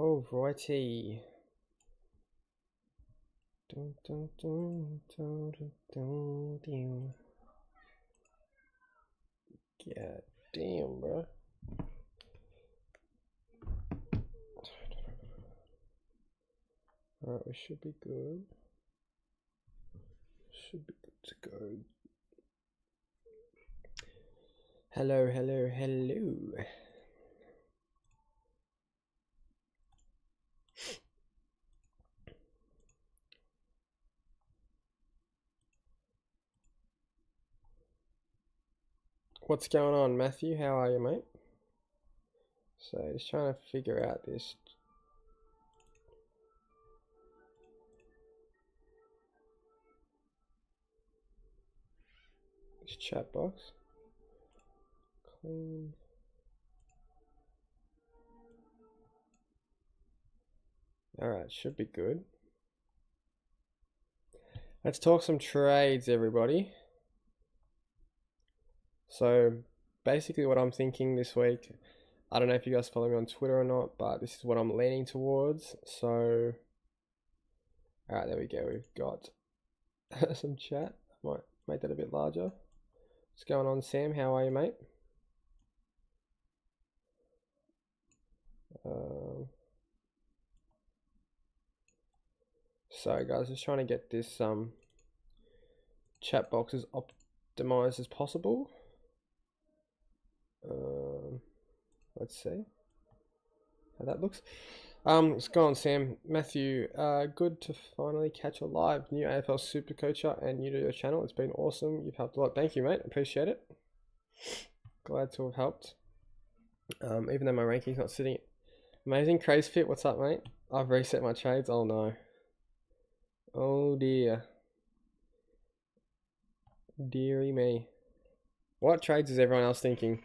Alrighty. Dun, dun, dun, dun, dun, dun, dun. God damn, bro. Alright, we should be good. Should be good to go. Hello, hello, hello. What's going on, Matthew? How are you, mate? So, just trying to figure out this. This chat box. Clean. Alright, should be good. Let's talk some trades, everybody. So, basically what I'm thinking this week, I don't know if you guys follow me on Twitter or not, but this is what I'm leaning towards. So, alright, there we go. We've got some chat. I might make that a bit larger. What's going on, Sam? How are you, mate? So, guys, just trying to get this chat box as optimized as possible. Let's see how that looks. What's going on, Sam? Matthew, good to finally catch a live new AFL Supercoach and new to your channel. It's been awesome. You've helped a lot. Thank you, mate. Appreciate it. Glad to have helped. Even though my ranking's not sitting. Amazing. Craze Fit, what's up, mate? I've reset my trades. Oh no. Oh dear. Deary me. What trades is everyone else thinking?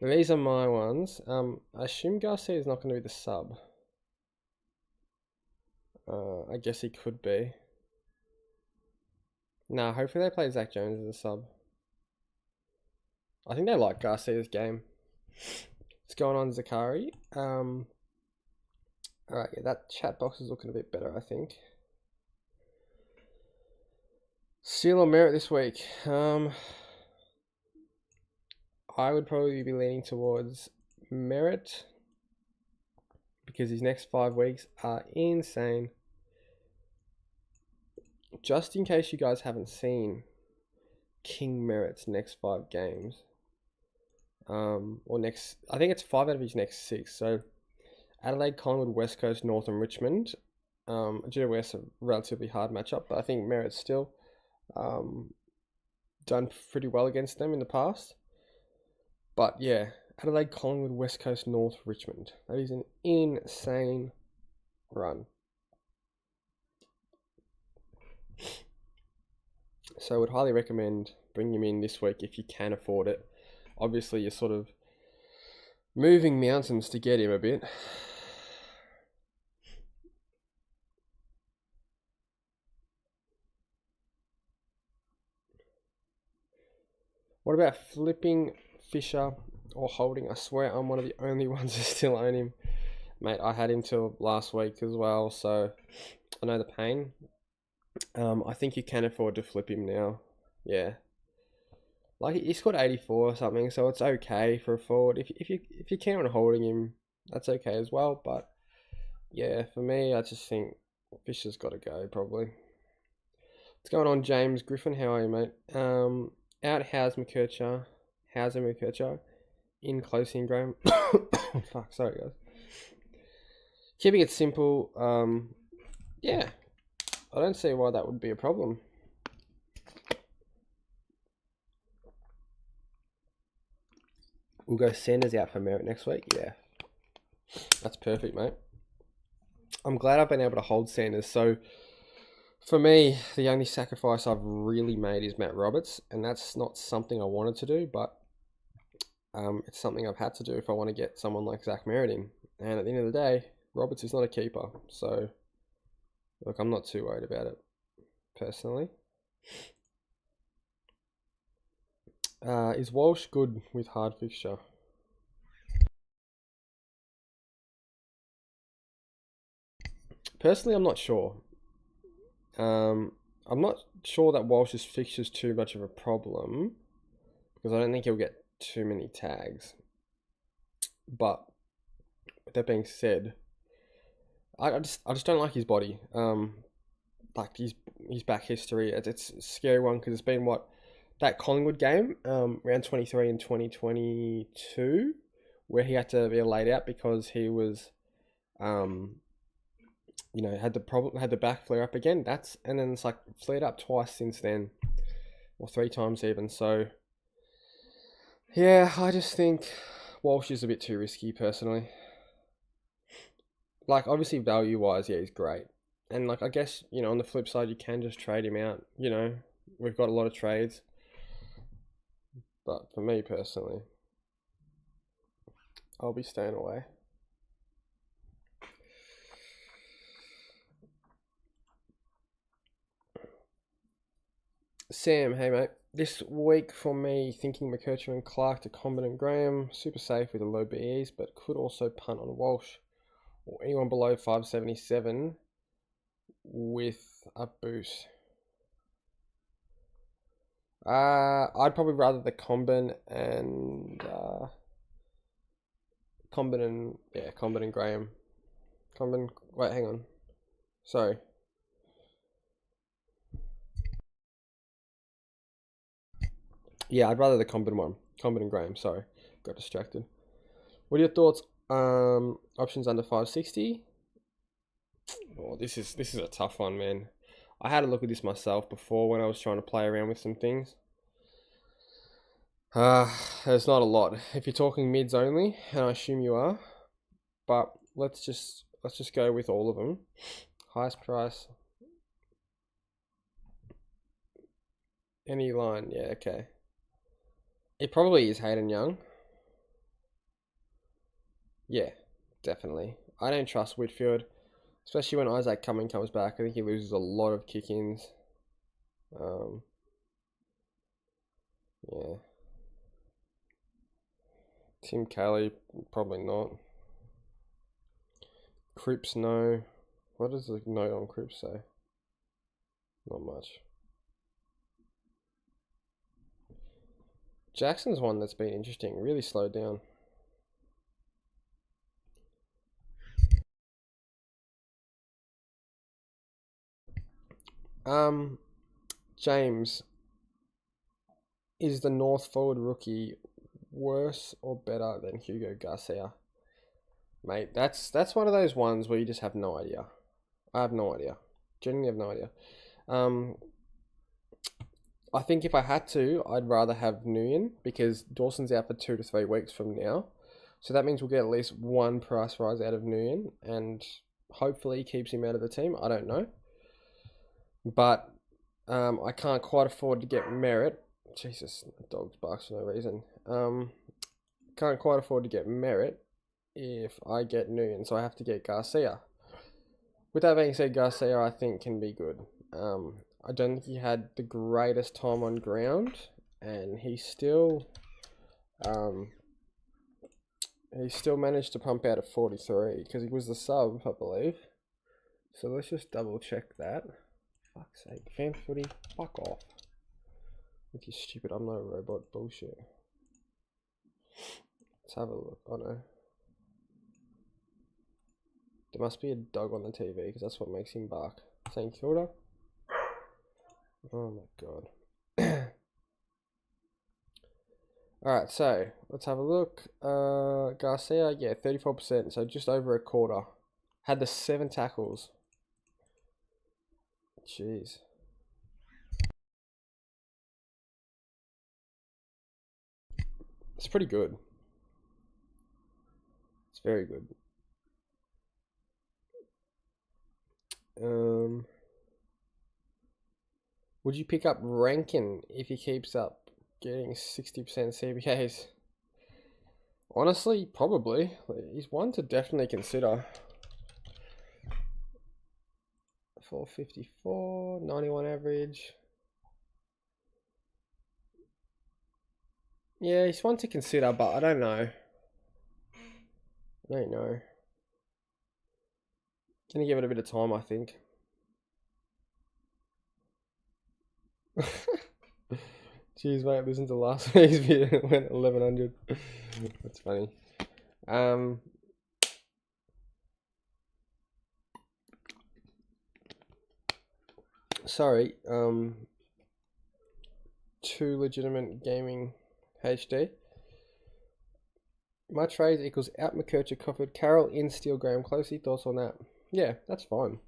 These are my ones. I assume Garcia is not going to be the sub. I guess he could be. Nah, hopefully they play Zach Jones as a sub. I think they like Garcia's game. What's going on, Zakari? Alright, yeah, that chat box is looking a bit better, I think. Seal or merit this week? I would probably be leaning towards merit because his next 5 weeks are insane. Just in case you guys haven't seen King Merit's next 5 games, I think it's 5 out of his next 6. So Adelaide, Collingwood, West Coast, North and Richmond. GWS a relatively hard matchup, but I think Merit's still done pretty well against them in the past. But yeah, Adelaide, Collingwood, West Coast, North, Richmond. That is an insane run. So I would highly recommend bringing him in this week if you can afford it. Obviously, you're sort of moving mountains to get him a bit. What about flipping Fisher or holding? I swear I'm one of the only ones who still own him. Mate, I had him till last week as well, so I know the pain. I think you can afford to flip him now. Yeah. Like, he scored 84 or something, so it's okay for a forward. If you count on holding him, that's okay as well. But yeah, for me, I just think Fisher's got to go probably. What's going on, James Griffin? How are you, mate? Out Hauser McKercher, in close in Graham. Fuck, sorry guys. Keeping it simple. Yeah, I don't see why that would be a problem. We'll go Sanders out for merit next week. Yeah, that's perfect, mate. I'm glad I've been able to hold Sanders. So for me, the only sacrifice I've really made is Matt Roberts, and that's not something I wanted to do, but it's something I've had to do if I want to get someone like Zach Merritt in. And at the end of the day, Roberts is not a keeper, so look, I'm not too worried about it personally. Is Walsh good with hard fixture? Personally, I'm not sure. I'm not sure that Walsh's fixture's too much of a problem because I don't think he'll get too many tags. But with that being said, I just don't like his body. Like his back history. It's a scary one because it's been that Collingwood game, round 23 in 2022, where he had to be laid out because he was, had the back flare up again. And then it's like flared up twice since then, or 3 times even. So yeah, I just think Walsh is a bit too risky personally. Like obviously value wise, yeah, he's great. And like I guess, on the flip side you can just trade him out, We've got a lot of trades. But for me personally, I'll be staying away. Sam, hey mate. This week for me, thinking McKercher and Clark to Comben and Graham. Super safe with a low BEs, but could also punt on Walsh. Or anyone below 577 with a boost. I'd probably rather the Comben and Graham. Wait, hang on. Sorry. Yeah, I'd rather the Comben one. Comben and Graham, sorry. Got distracted. What are your thoughts? Options under 560? Oh, this is a tough one, man. I had a look at this myself before when I was trying to play around with some things. There's not a lot. If you're talking mids only, and I assume you are, but let's just go with all of them. Highest price. Any line, yeah, okay. It probably is Hayden Young. Yeah, definitely. I don't trust Whitfield, especially when Isaac Cumming comes back. I think he loses a lot of kick-ins. Yeah. Tim Kelly, probably not. Cripps, no. What does the note on Cripps say? Not much. Jackson's one that's been interesting. Really slowed down. James, is the North forward rookie worse or better than Hugo Garcia? Mate, that's one of those ones where you just have no idea. I have no idea. Genuinely have no idea. I think if I had to, I'd rather have Nguyen because Dawson's out for 2 to 3 weeks from now. So that means we'll get at least one price rise out of Nguyen and hopefully he keeps him out of the team. I don't know. But I can't quite afford to get Merritt. Jesus, the dog barks for no reason. Can't quite afford to get Merritt if I get Nguyen, so I have to get Garcia. With that being said, Garcia I think can be good. I don't think he had the greatest time on ground, and he still managed to pump out a 43 because he was the sub, I believe. So let's just double check that. Fuck's sake, fan footy, fuck off with your stupid I'm not a robot bullshit. Let's have a look. Oh no. There must be a dog on the TV because that's what makes him bark. Saying Kilda. Oh my god. Alright, so let's have a look. Garcia, yeah, 34%, so just over a quarter. Had the 7 tackles. Jeez. It's pretty good. It's very good. Would you pick up Rankin if he keeps up getting 60% CBAs? Honestly, probably. He's one to definitely consider. 454, 91 average. Yeah, he's one to consider, but I don't know. Gonna give it a bit of time, I think. Jeez, mate, listen to last week's video. It went 1100. That's funny. Sorry. Two legitimate gaming HD. My trades equals out McKercher, Cofford, Carroll, in Steele, Graham, Closey. Thoughts on that? Yeah, that's fine.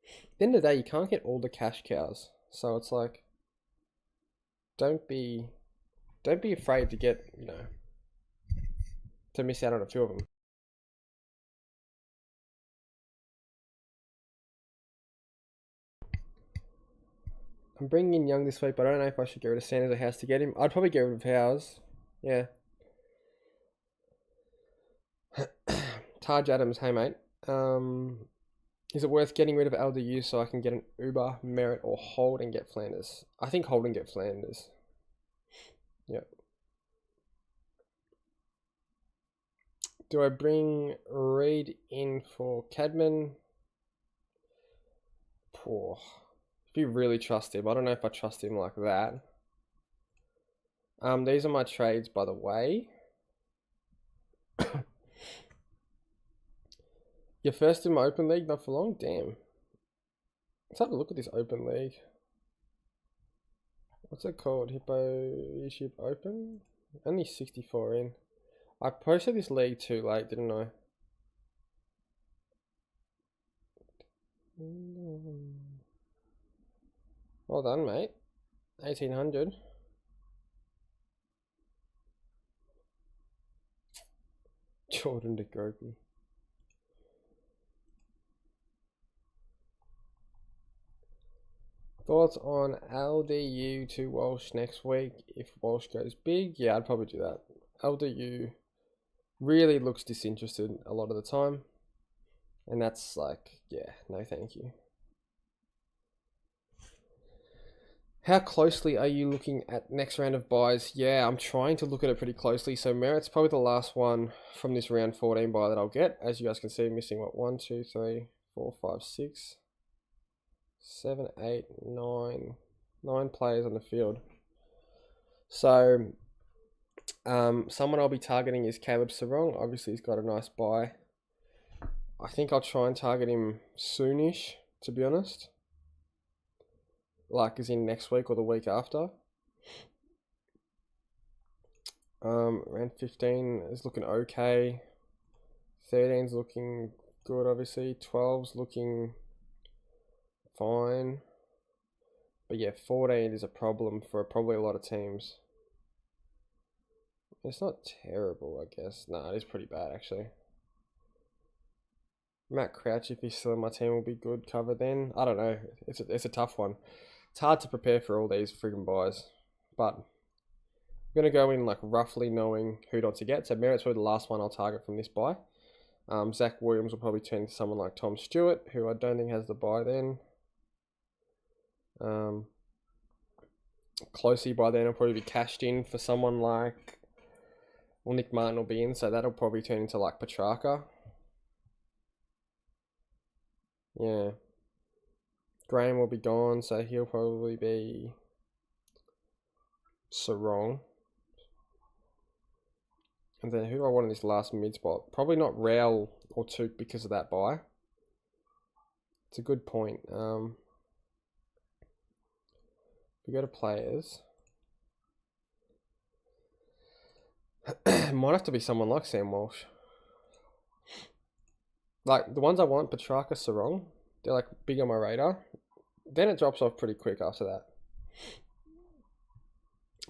At the end of the day, you can't get all the cash cows. So it's like, don't be afraid to get, to miss out on a few of them. I'm bringing in Young this week, but I don't know if I should get rid of Sanders or House to get him. I'd probably get rid of House. Yeah. Taj Adams, hey mate. Is it worth getting rid of LDU so I can get an Uber, Merritt, or Hold and get Flanders? I think Hold and get Flanders. Yep. Do I bring Reed in for Cadman? Poor. If you really trust him, I don't know if I trust him like that. These are my trades, by the way. You're first in my open league, not for long? Damn. Let's have a look at this open league. What's it called? Hippo YouTube Open? Only 64 in. I posted this league too late, didn't I? Well done, mate. 1800. Jordan de Gropi. Thoughts on LDU to Walsh next week if Walsh goes big? Yeah, I'd probably do that. LDU really looks disinterested a lot of the time. And that's like, yeah, no thank you. How closely are you looking at next round of buys? Yeah, I'm trying to look at it pretty closely. So Merritt's probably the last one from this round 14 buy that I'll get. As you guys can see, missing what, 1, 2, 3, 4, 5, 6, 7, 8, 9 players on the field. So someone I'll be targeting is Caleb Sarong. Obviously he's got a nice buy. I think I'll try and target him soonish, to be honest. Like as in next week or the week after. Round 15 is looking okay. 13's looking good, obviously. 12's looking fine. But yeah, 14 is a problem for probably a lot of teams. It's not terrible, I guess. No, it is pretty bad, actually. Matt Crouch, if he's still in my team, will be good cover then. I don't know. It's a tough one. It's hard to prepare for all these friggin' buys. But I'm going to go in like roughly knowing who not to get. So Merritt's probably the last one I'll target from this buy. Zach Williams will probably turn into someone like Tom Stewart, who I don't think has the buy then. Closely by then will probably be cashed in for someone like... Well, Nick Martin will be in, so that'll probably turn into like Petrarca. Yeah. Graham will be gone, so he'll probably be Sarong. And then who do I want in this last mid spot? Probably not Rowell or Took because of that buy. It's a good point. We go to players. Might have to be someone like Sam Walsh. Like the ones I want, Petrarca, Sarong, they're like big on my radar. Then it drops off pretty quick after that.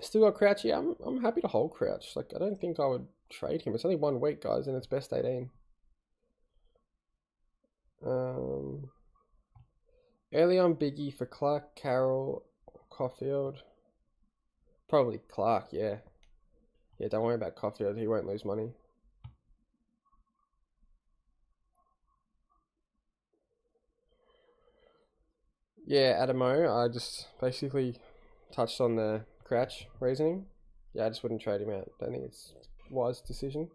Still got Crouch. Yeah, I'm happy to hold Crouch. Like I don't think I would trade him. It's only 1 week, guys, and it's best 18. Early on Biggie for Clark, Carroll, Caulfield. Probably Clark, yeah. Yeah, don't worry about Caulfield. He won't lose money. Yeah, Adamo, I just basically touched on the Crouch reasoning. Yeah, I just wouldn't trade him out. Don't think it's a wise decision.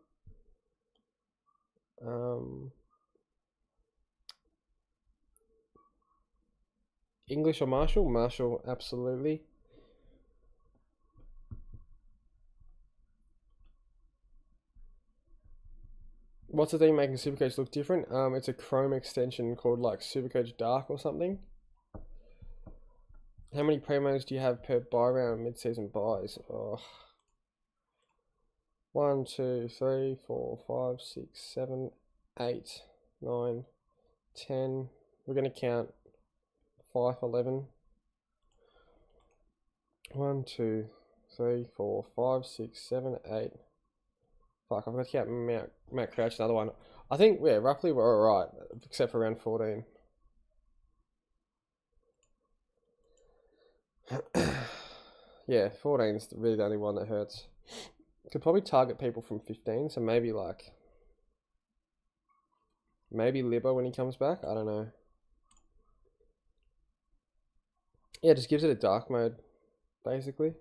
English or Marshall? Marshall, absolutely. What's the thing making Supercoach look different? It's a Chrome extension called like Supercoach Dark or something. How many promos do you have per buy round mid-season buys? Oh. 1, 2, 3, 4, 5, 6, 7, 8, 9, 10. We're going to count 5, 11. 1, 2, 3, 4, 5, 6, 7, 8. Fuck, I've got to count Matt Crouch, another one. I think, yeah, roughly we're alright, except for round 14. Yeah, 14 is really the only one that hurts. Could probably target people from 15, so maybe like... Maybe Libba when he comes back, I don't know. Yeah, just gives it a dark mode, basically.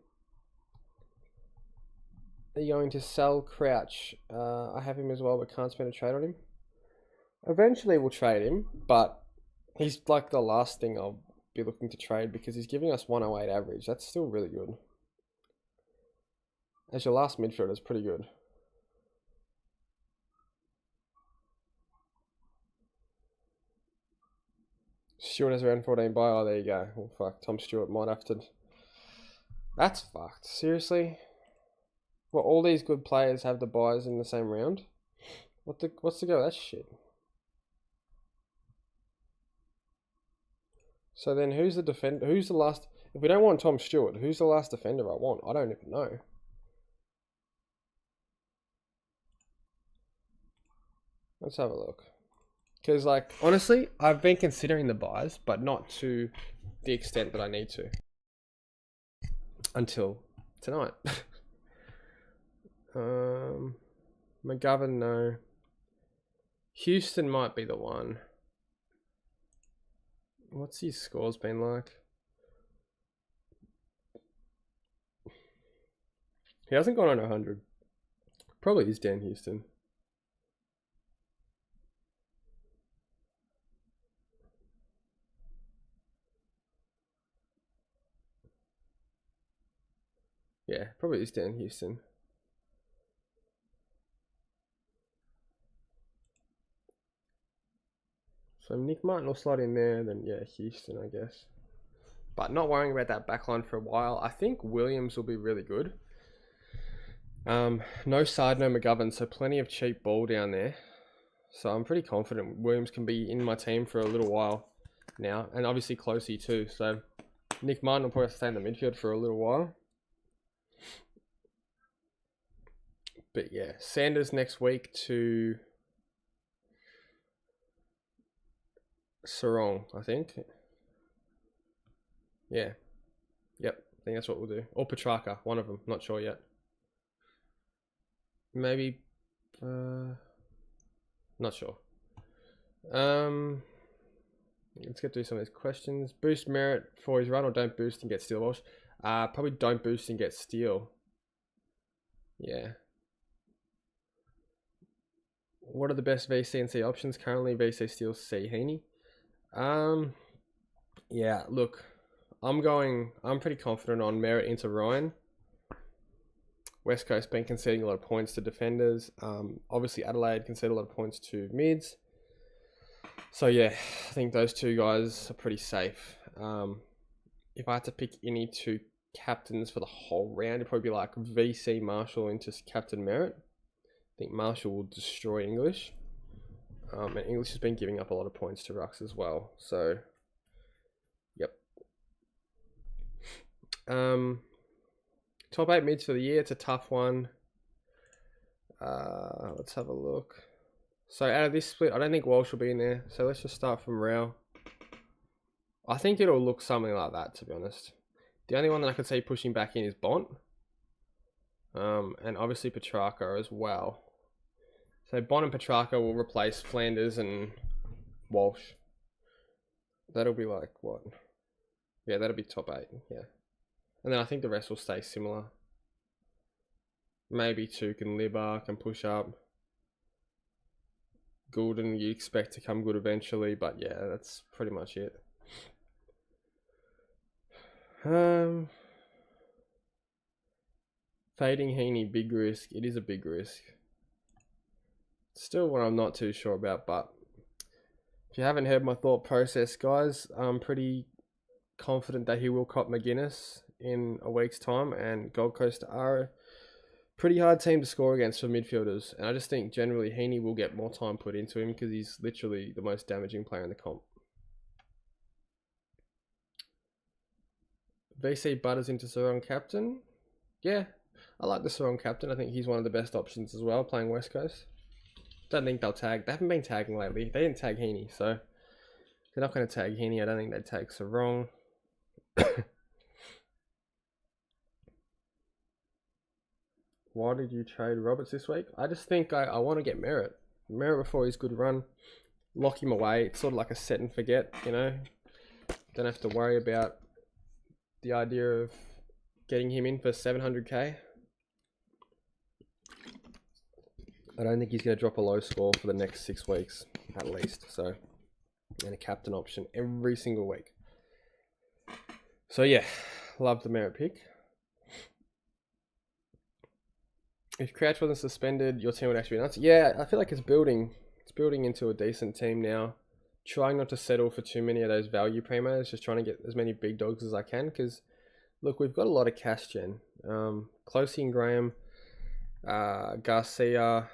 Are you going to sell Crouch? I have him as well, but can't spend a trade on him. Eventually we'll trade him, but he's like the last thing I'll be looking to trade because he's giving us 108 average. That's still really good. As your last midfielder is pretty good. Stewart has around 14 buy. Oh, there you go. Well, fuck. Tom Stewart might have to... That's fucked. Seriously? Well, all these good players have the buys in the same round? What's the go with that shit? So then who's the defender? Who's the last... If we don't want Tom Stewart, who's the last defender I want? I don't even know. Let's have a look. Because, like, honestly, I've been considering the buys, but not to the extent that I need to. Until tonight. McGovern, no. Houston might be the one. What's his scores been like? He hasn't gone on 100. Probably is Dan Houston. Yeah, probably is Dan Houston. So Nick Martin will slot in there, then yeah, Houston, I guess. But not worrying about that backline for a while. I think Williams will be really good. No Sard, no McGovern, so plenty of cheap ball down there. So I'm pretty confident Williams can be in my team for a little while now. And obviously Closey too. So Nick Martin will probably stay in the midfield for a little while. But yeah, Sanders next week to Sarong, I think. Yeah. Yep. I think that's what we'll do. Or Petrarca, one of them. Not sure yet. Maybe. Not sure. Let's get through some of these questions. Boost merit for his run or don't boost and get steal, Walsh? Probably don't boost and get steal. Yeah. What are the best VC and C options currently? VC, steal, C, Heaney. Yeah, look, I'm pretty confident on merit into Ryan. West Coast been conceding a lot of points to defenders. Obviously Adelaide conceded a lot of points to mids. So yeah, I think those two guys are pretty safe. If I had to pick any two captains for the whole round, it'd probably be like VC Marshall into Captain Merit. I think Marshall will destroy English. And English has been giving up a lot of points to Rucks as well. So, yep. Top 8 mids for the year. It's a tough one. Let's have a look. So out of this split, I don't think Walsh will be in there. So let's just start from Rao. I think it'll look something like that, to be honest. The only one that I could see pushing back in is Bont. And obviously Petrarca as well. So Bont and Petrarca will replace Flanders and Walsh. That'll be like what? Yeah, that'll be top 8. Yeah. And then I think the rest will stay similar. Maybe Tuke and Libba can push up. Goulden you expect to come good eventually, but yeah, that's pretty much it. Fading Heaney, big risk. It is a big risk. Still one I'm not too sure about, but if you haven't heard my thought process, guys, I'm pretty confident that he will cop McGuinness in a week's time, and Gold Coast are a pretty hard team to score against for midfielders, and I just think generally Heaney will get more time put into him because he's literally the most damaging player in the comp. VC Butters into Sarong captain. Yeah, I like the Sarong captain. I think he's one of the best options as well, playing West Coast. Don't think they'll tag. They haven't been tagging lately. They didn't tag Heaney, so they're not going to tag Heaney. I don't think they'd tag Sarong. Why did you trade Roberts this week? I just think I want to get Merritt. Merritt before his good run. Lock him away. It's sort of like a set and forget, you know. Don't have to worry about the idea of getting him in for 700k. I don't think he's going to drop a low score for the next 6 weeks, at least. So, and a captain option every single week. So yeah, love the Merritt pick. If Crouch wasn't suspended, your team would actually be nuts. Yeah, I feel like it's building. It's building into a decent team now. Trying not to settle for too many of those value primos. Just trying to get as many big dogs as I can. Because, look, we've got a lot of cash gen. Closey and Graham, Garcia,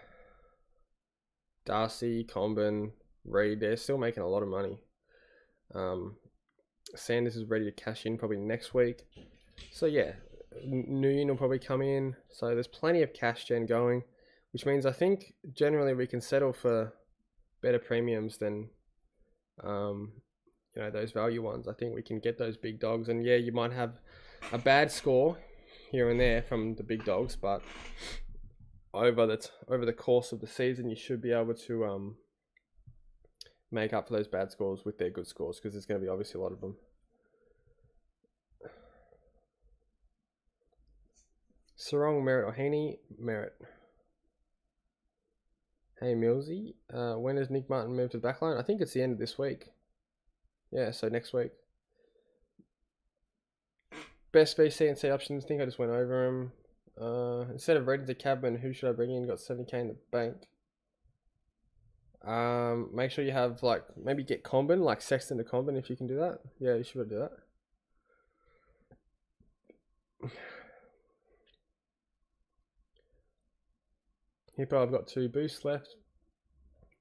Darcy, Comben, Reed. They're still making a lot of money. Sanders is ready to cash in probably next week. So, yeah. Nguyen will probably come in, so there's plenty of cash gen going, which means I think generally we can settle for better premiums than you know, those value ones. I think we can get those big dogs, and yeah, you might have a bad score here and there from the big dogs, but over the course of the season you should be able to make up for those bad scores with their good scores, because there's going to be obviously a lot of them. Sarong, Merritt, or Heaney? Merritt. Hey, Millsy. When does Nick Martin move to the backline? I think it's the end of this week. Yeah, so next week. Best VC and C options. I think I just went over them. Instead of Redding's a cabman, who should I bring in? Got 70k in the bank. Make sure you have, like, maybe get Comben, like Sexton to Comben if you can do that. Yeah, you should do that. Hippo, I've got 2 boosts left.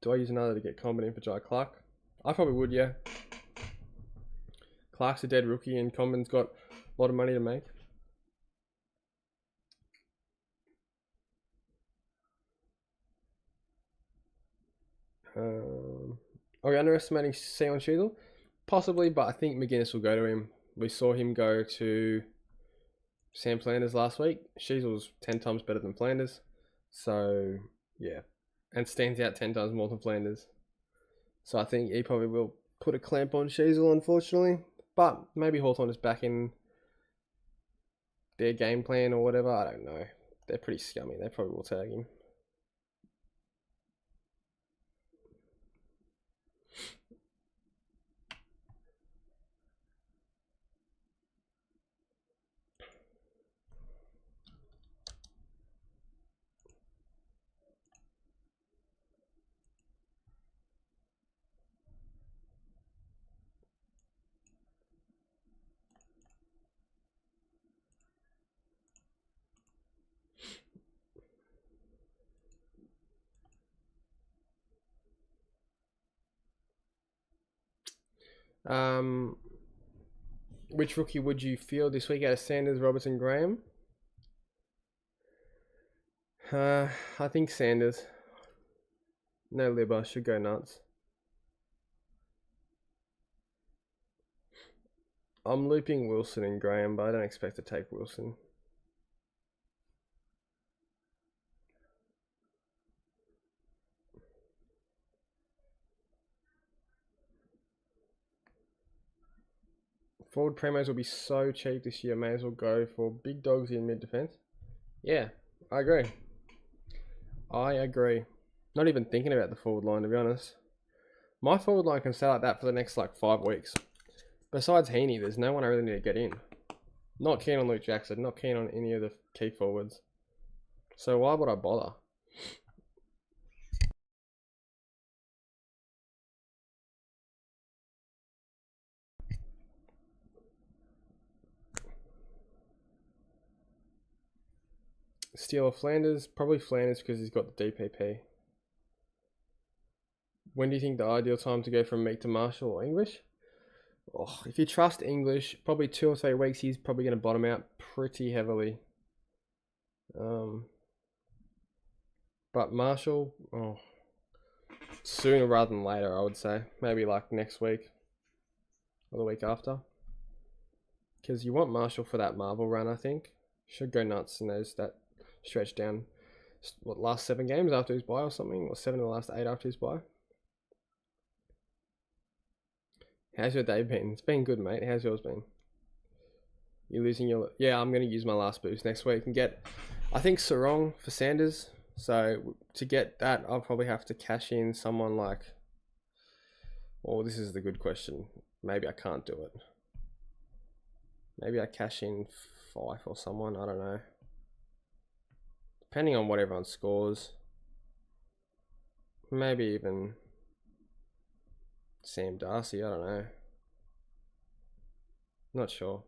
Do I use another to get Comben in for Jai Clark? I probably would, yeah. Clark's a dead rookie and Comben's got a lot of money to make. Are we underestimating Sion Sheasel? Possibly, but I think McGuinness will go to him. We saw him go to Sam Flanders last week. Sheasel's 10 times better than Flanders. So, yeah. And stands out 10 times more than Flanders. So I think he probably will put a clamp on Sheasel, unfortunately. But maybe Hawthorn is back in their game plan or whatever. I don't know. They're pretty scummy. They probably will tag him. Which rookie would you field this week out of Sanders, Robertson, Graham? I think Sanders. No Libba, should go nuts. I'm looping Wilson and Graham, but I don't expect to take Wilson. Forward primos will be so cheap this year. May as well go for big dogs in mid defense. Yeah, I agree. I agree. Not even thinking about the forward line, to be honest. My forward line can stay like that for the next like 5 weeks. Besides Heaney, there's no one I really need to get in. Not keen on Luke Jackson. Not keen on any of the key forwards. So why would I bother? Steal Flanders? Probably Flanders because he's got the DPP. When do you think the ideal time to go from Meek to Marshall or English? Oh, if you trust English, probably 2 or 3 weeks, he's probably going to bottom out pretty heavily. But Marshall, sooner rather than later, I would say. Maybe like next week or the week after. Because you want Marshall for that Marvel run, I think. Should go nuts in that stretch down. What, last 7 games after his bye or something? Or 7 of the last 8 after his bye? How's your day been? It's been good, mate. How's yours been? You're losing your... Yeah, I'm going to use my last boost next week and get, I think, Sarong for Sanders. So to get that, I'll probably have to cash in someone like... Oh, this is the good question. Maybe I can't do it. Maybe I cash in Fife or someone. I don't know. Depending on what everyone scores. Maybe even Sam Darcy. I don't know. Not sure.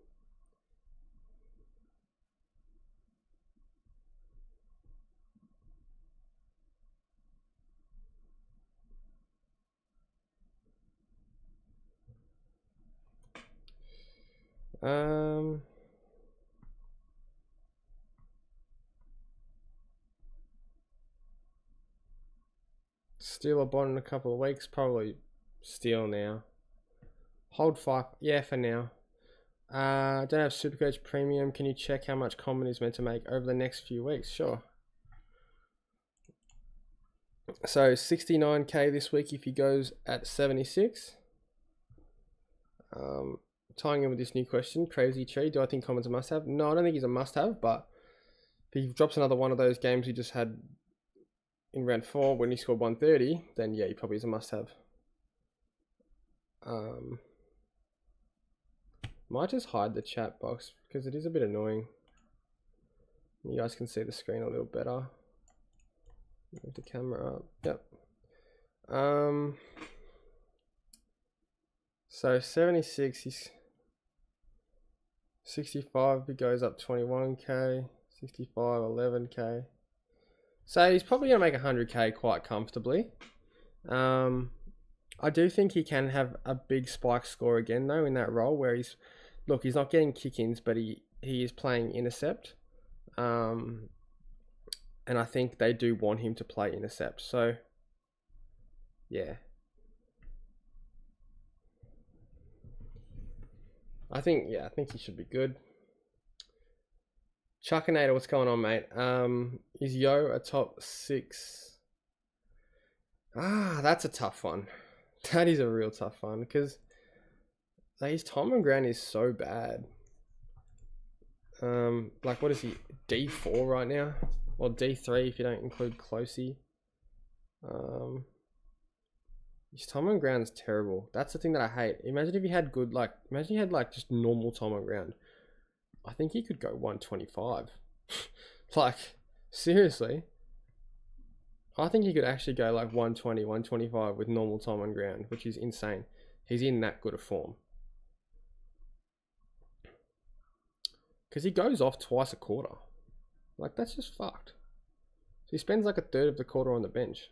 Steal a bond in a couple of weeks. Probably steal now. Hold 5. Yeah, for now. Don't have Supercoach Premium. Can you check how much Common is meant to make over the next few weeks? Sure. So 69k this week if he goes at 76. Tying in with this new question, Crazy Tree, do I think Common's a must-have? No, I don't think he's a must-have, but if he drops another one of those games he just had in round 4 when he scored 130, then yeah, he probably is a must-have. Might just hide the chat box because it is a bit annoying. You guys can see the screen a little better. Move the camera up. Yep. So 76, he's 65, he goes up 21k, 65, 11k. So he's probably going to make 100k quite comfortably. I do think he can have a big spike score again though in that role where he's not getting kick-ins, but he is playing intercept. And I think they do want him to play intercept. So yeah. I think he should be good. Chuckinator, what's going on, mate? Is Yo a top 6? That's a tough one. That is a real tough one because his time on ground is so bad. Like what is he? D4 right now? Or D3 if you don't include Closey. His time on ground is terrible. That's the thing that I hate. Imagine if he had good, imagine he had just normal time on ground. I think he could go 125. Seriously. I think he could actually go 120, 125 with normal time on ground, which is insane. He's in that good a form. Because he goes off twice a quarter. That's just fucked. So he spends a third of the quarter on the bench.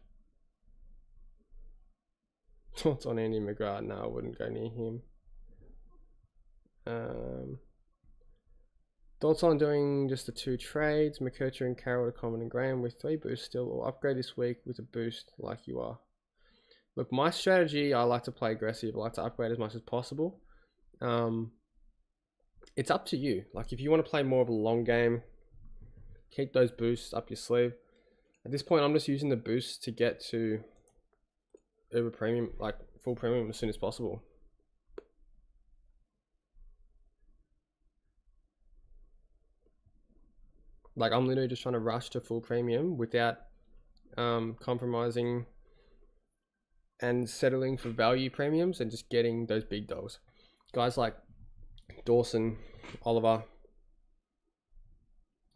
Thoughts on Andy McGrath? No, I wouldn't go near him. Thoughts on doing just the 2 trades, McKercher and Carroll to Common and Graham with 3 boosts still, or upgrade this week with a boost like you are? Look, my strategy, I like to play aggressive. I like to upgrade as much as possible. It's up to you. If you want to play more of a long game, keep those boosts up your sleeve. At this point, I'm just using the boosts to get to Uber Premium, full premium as soon as possible. I'm literally just trying to rush to full premium without compromising and settling for value premiums and just getting those big dogs. Guys like Dawson, Oliver,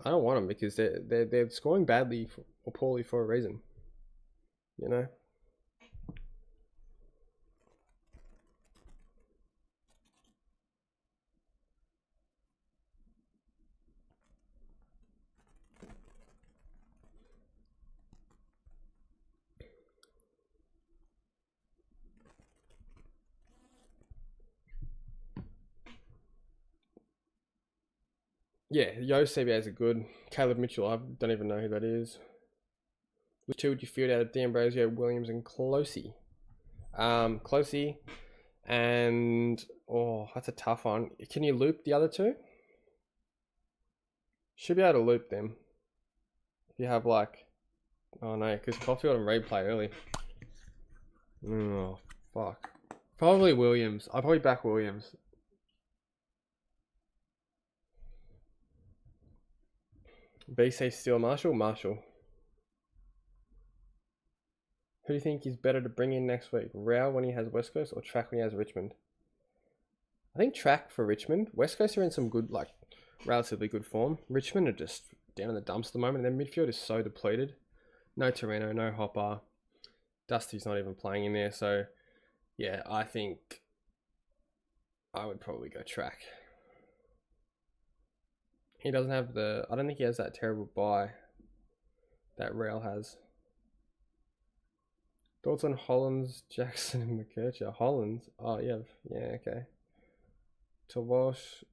I don't want them because they're scoring badly or poorly for a reason. You know. Yeah, Yo CBAs are good. Caleb Mitchell, I don't even know who that is. Which two would you field out of D'Ambrosio, Williams, and Closey? Closey and that's a tough one. Can you loop the other two? Should be able to loop them. If you have like, oh no, because Caulfield and Reid play early. Oh fuck. Probably Williams. I'll probably back Williams. BC Steel Marshall. Who do you think is better to bring in next week? Rao when he has West Coast or Track when he has Richmond? I think Track for Richmond. West Coast are in some good, like, relatively good form. Richmond are just down in the dumps at the moment. And their midfield is so depleted. No Torino, no Hopper. Dusty's not even playing in there. So, yeah, I think I would probably go Track. He doesn't have the... I don't think he has that terrible buy that Rail has. Thoughts on Hollins, Jackson, and McKercher? Hollins? Oh, yeah, okay. To Walsh,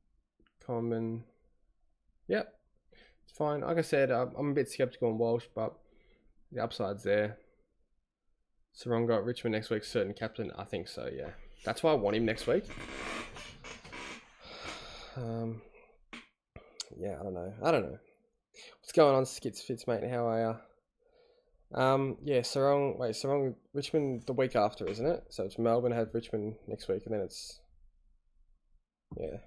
Common. Yep, it's fine. Like I said, I'm a bit skeptical on Walsh, but the upside's there. Sarong got Richmond next week, certain captain. I think so, yeah. That's why I want him next week. Yeah, I don't know. What's going on, Skits Fits, mate? How are ya? Yeah, Sarong, Richmond the week after, isn't it? So it's Melbourne had Richmond next week, and then it's, yeah.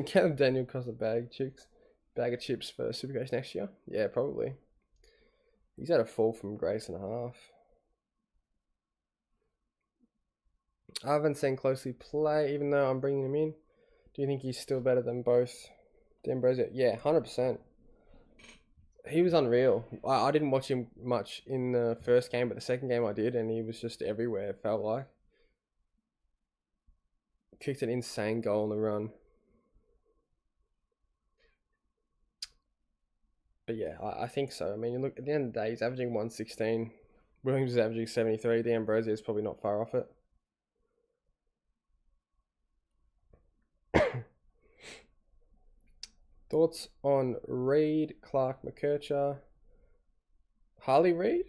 Can Daniel cost a bag of chips for Supercoach next year? Yeah, probably. He's had a fall from Grace and a half. I haven't seen Closely play, even though I'm bringing him in. Do you think he's still better than both D'Ambrosio? Yeah, 100%. He was unreal. I didn't watch him much in the first game, but the second game I did, and he was just everywhere, it felt like. Kicked an insane goal on the run. But yeah, I think so. I mean, you look, at the end of the day, he's averaging 116. Williams is averaging 73. D'Ambrosio is probably not far off it. Thoughts on Reid, Clark, McKercher, Harley Reid?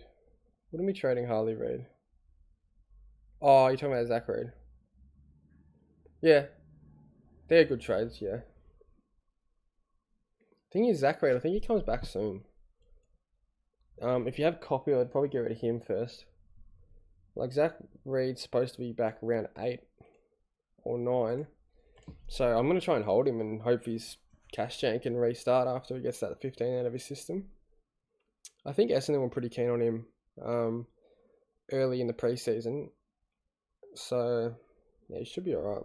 What are we trading Harley Reid? Oh, you're talking about Zach Reid. Yeah, they're good trades, yeah. Thing is, Zach Reid, I think he comes back soon. If you have Copy, I'd probably get rid of him first. Like, Zach Reid's supposed to be back around 8 or 9. So I'm going to try and hold him and hope his cash jank can restart after he gets that 15 out of his system. I think Essendon were pretty keen on him early in the preseason. So, yeah, he should be alright.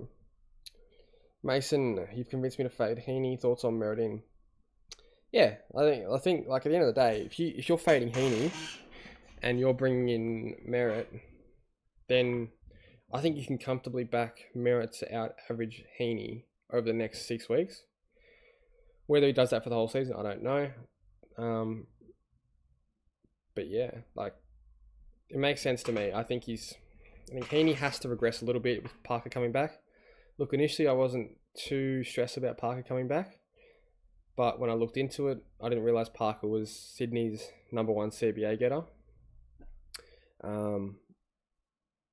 Mason, you've convinced me to fade Heaney. Thoughts on Meriden? Yeah, I think like at the end of the day, if you're fading Heaney and you're bringing in Merritt, then I think you can comfortably back Merritt to out average Heaney over the next 6 weeks. Whether he does that for the whole season, I don't know. But yeah, like it makes sense to me. I think Heaney has to regress a little bit with Parker coming back. Look, initially I wasn't too stressed about Parker coming back, but when I looked into it, I didn't realise Parker was Sydney's #1 CBA getter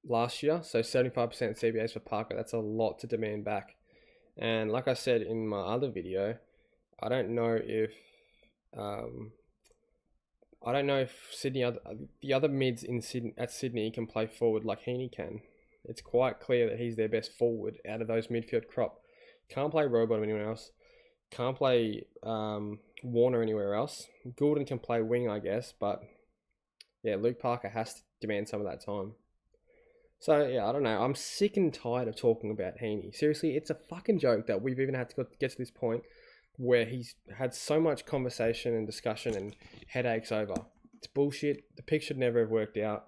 last year. So 75% CBAs for Parker, that's a lot to demand back. And like I said in my other video, I don't know if Sydney, the other mids in Sydney can play forward like Heaney can. It's quite clear that he's their best forward out of those midfield crop. Can't play Robot anywhere else. Can't play Warner anywhere else. Goulden can play wing, I guess, but yeah, Luke Parker has to demand some of that time. So yeah, I don't know. I'm sick and tired of talking about Heaney. Seriously, it's a fucking joke that we've even had to get to this point where he's had so much conversation and discussion and headaches over. It's bullshit. The pick should never have worked out.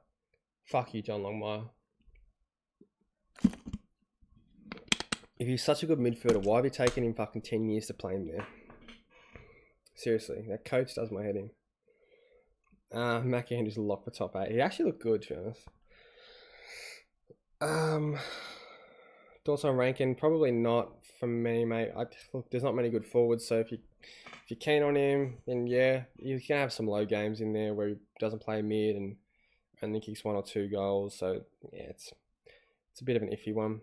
Fuck you, John Longmire. If he's such a good midfielder, why have you taken him fucking 10 years to play him there? Seriously, that coach does my head in. Mackie Henry's locked for top 8. He actually looked good, to be honest. Thoughts on Rankin? Probably not for me, mate. Look, there's not many good forwards, so if you're keen on him, then yeah, you can have some low games in there where he doesn't play mid and only kicks 1 or 2 goals. So yeah, it's a bit of an iffy one.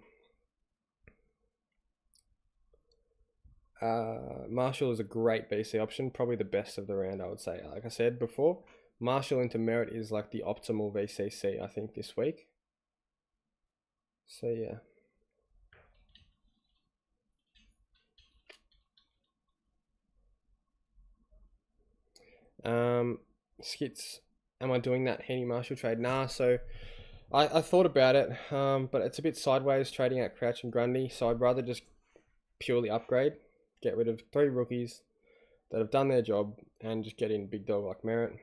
Marshall is a great BC option, probably the best of the round, I would say. Like I said before, Marshall into Merritt is like the optimal VCC, I think, this week. So yeah. Skits, am I doing that Heaney Marshall trade? Nah, so I thought about it, but it's a bit sideways trading out Crouch and Grundy, so I'd rather just purely upgrade, get rid of 3 rookies that have done their job, and just get in big dog like Merritt.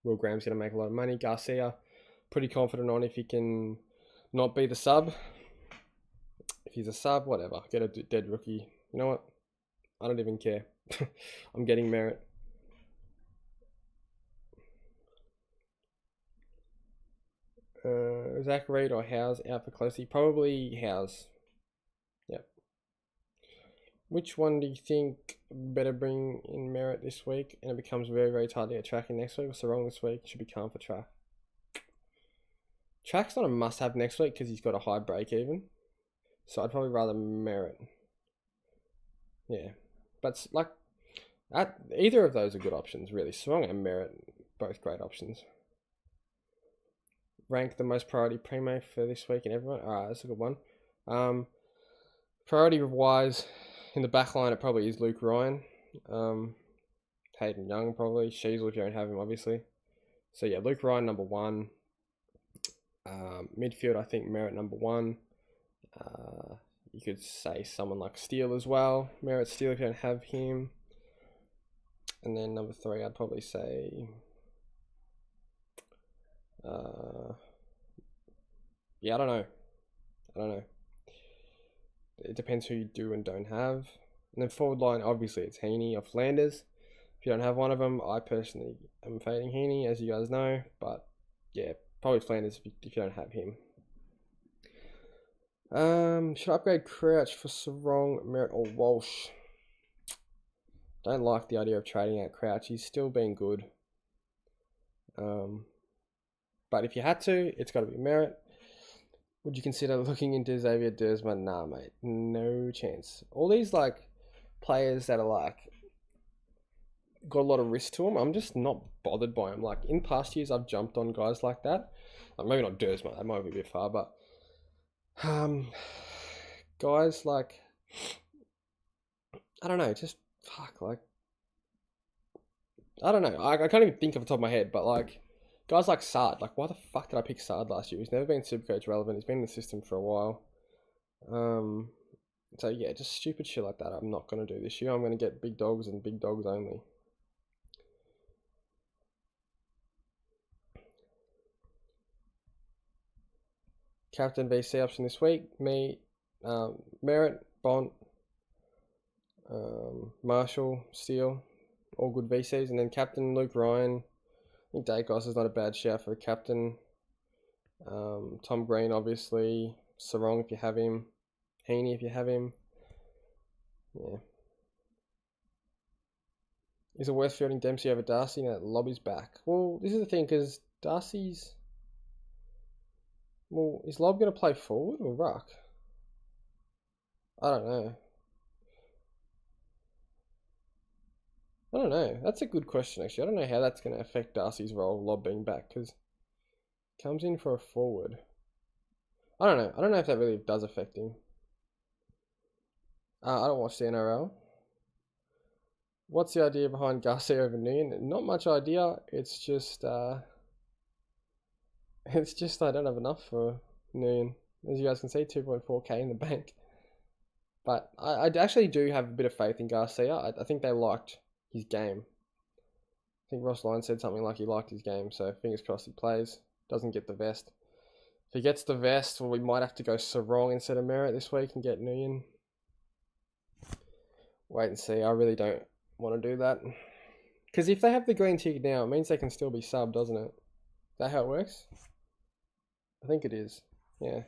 Will Graham's going to make a lot of money. Garcia, pretty confident on if he can not be the sub. If he's a sub, whatever. Get a dead rookie. You know what? I don't even care. I'm getting Merritt. Zach Reed or Howes out for closely? Probably Howes. Yep. Which one do you think better bring in Merritt this week and it becomes very, very tight to get tracking next week? What's the wrong this week? Should be calm for track. Track's not a must-have next week because he's got a high break even. So I'd probably rather Merritt. Yeah. But like, either of those are good options, really. Strong and Merritt, both great options. Rank the most priority primo for this week and everyone. Alright, that's a good one. Priority wise, in the back line, it probably is Luke Ryan. Hayden Young, probably. Sheasel, if you don't have him, obviously. So yeah, Luke Ryan, number 1. Midfield, I think Merritt, number 1. You could say someone like Steele as well. Merritt, Steele, if you don't have him. And then number 3, I'd probably say... yeah, I don't know. It depends who you do and don't have. And then forward line, obviously it's Heaney or Flanders. If you don't have one of them, I personally am fading Heaney, as you guys know. But yeah, probably Flanders if you don't have him. Should I upgrade Crouch for Sarong, Merritt, or Walsh? Don't like the idea of trading out Crouch. He's still been good. But if you had to, it's got to be Merritt. Would you consider looking into Xavier Dersma? Nah, mate. No chance. All these, like, players that are, like, got a lot of risk to them, I'm just not bothered by them. Like, in past years, I've jumped on guys like that. Like, maybe not Dersma. That might be a bit far, but... guys, like... I don't know. Just, fuck, like... I don't know. I can't even think off the top of my head, but, like... Guys like Sard, like why the fuck did I pick Sard last year? He's never been Supercoach relevant. He's been in the system for a while. So yeah, just stupid shit like that I'm not going to do this year. I'm going to get big dogs and big dogs only. Captain VC option this week. Me, Merritt, Bont, Marshall, Steele, all good VCs. And then Captain Luke Ryan. I think Dacos is not a bad shout for a captain. Tom Green, obviously. Sarong, if you have him. Heaney, if you have him. Yeah. Is it worth fielding Dempsey over Darcy? No, Lobby's back. Well, this is the thing, because Darcy's... Well, is Lob going to play forward or ruck? I don't know. That's a good question, actually. I don't know how that's going to affect Darcy's role, Lob being back, because he comes in for a forward. I don't know if that really does affect him. I don't watch the NRL. What's the idea behind Garcia over Nguyen? Not much idea. It's just I don't have enough for million. As you guys can see, 2.4k in the bank. But I actually do have a bit of faith in Garcia. I think they liked his game. I think Ross Lyon said something like he liked his game, so fingers crossed he plays. Doesn't get the vest. If he gets the vest, well, we might have to go Sarong instead of Merritt this week and get Nguyen. Wait and see. I really don't want to do that. Because if they have the green tick now, it means they can still be subbed, doesn't it? Is that how it works? I think it is. Yeah.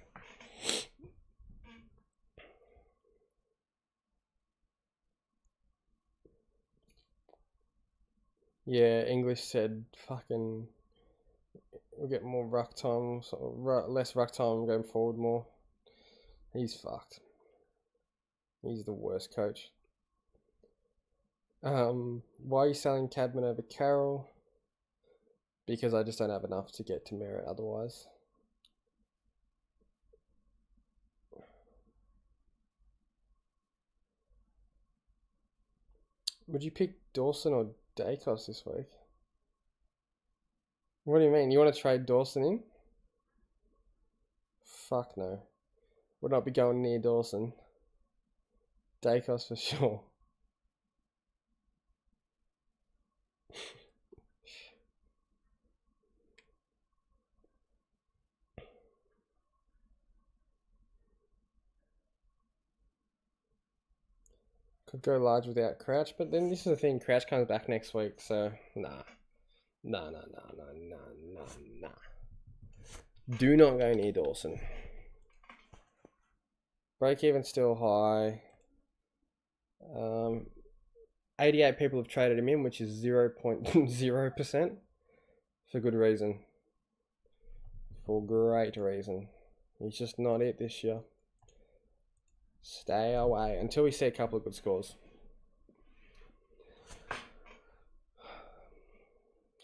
Yeah, English said fucking we'll get more ruck time, less ruck time going forward more. He's fucked. He's the worst coach. Why are you selling Cadman over Carroll? Because I just don't have enough to get to Merritt otherwise. Would you pick Dawson or Dacos this week? What do you mean? You want to trade Dawson in? Fuck no. Would not be going near Dawson. Dacos for sure. Could go large without Crouch, but then this is the thing, Crouch comes back next week, so nah. Nah. Do not go near Dawson. Break even still high. 88 people have traded him in, which is 0.0%. For good reason. For great reason. He's just not it this year. Stay away until we see a couple of good scores.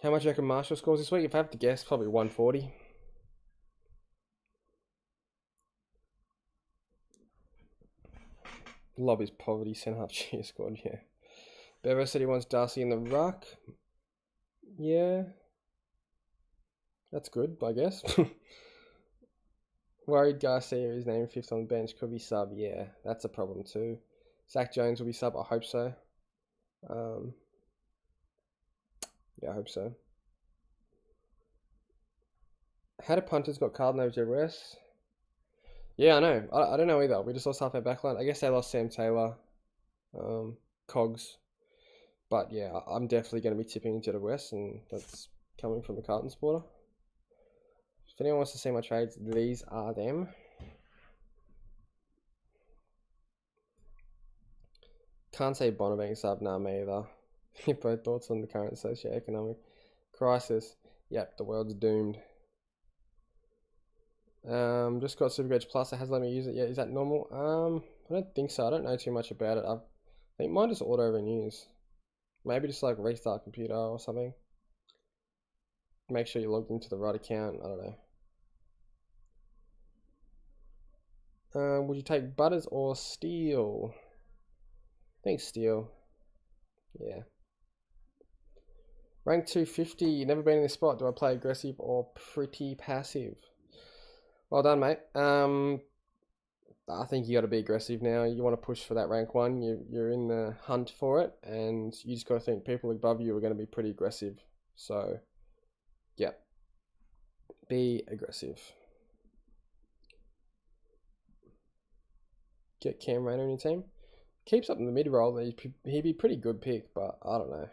How much do you reckon Marshall scores this week? If I have to guess, probably 140. Lobby's poverty sent up cheer squad, yeah. Bevo said he wants Darcy in the ruck. Yeah. That's good, I guess. Worried Garcia is named 5th on the bench. Could be sub. Yeah, that's a problem too. Zach Jones will be sub. I hope so. Yeah, I hope so. How do punters got Carlton over Jed West? Yeah, I know. I don't know either. We just lost half our backline. I guess they lost Sam Taylor, Cogs. But yeah, I'm definitely going to be tipping Jed West, and that's coming from a Carlton supporter. If anyone wants to see my trades, these are them. Can't say Bonner being sub, nah, me either. Both thoughts on the current socio-economic crisis. Yep, the world's doomed. Just got Supercoach Plus. It hasn't let me use it yet. Is that normal? I don't think so. I don't know too much about it. I think mine just auto renews. Maybe just like restart computer or something. Make sure you logged into the right account. I don't know. Would you take Butters or Steel? I think Steel. Yeah. Rank 250. Never been in this spot. Do I play aggressive or pretty passive? Well done, mate. I think you got to be aggressive now. You want to push for that rank 1. You're in the hunt for it, and you just got to think people above you are going to be pretty aggressive. So, yeah, be aggressive. Get Cam Rayner in your team. Keeps up in the mid roll. He'd be pretty good pick, but I don't know.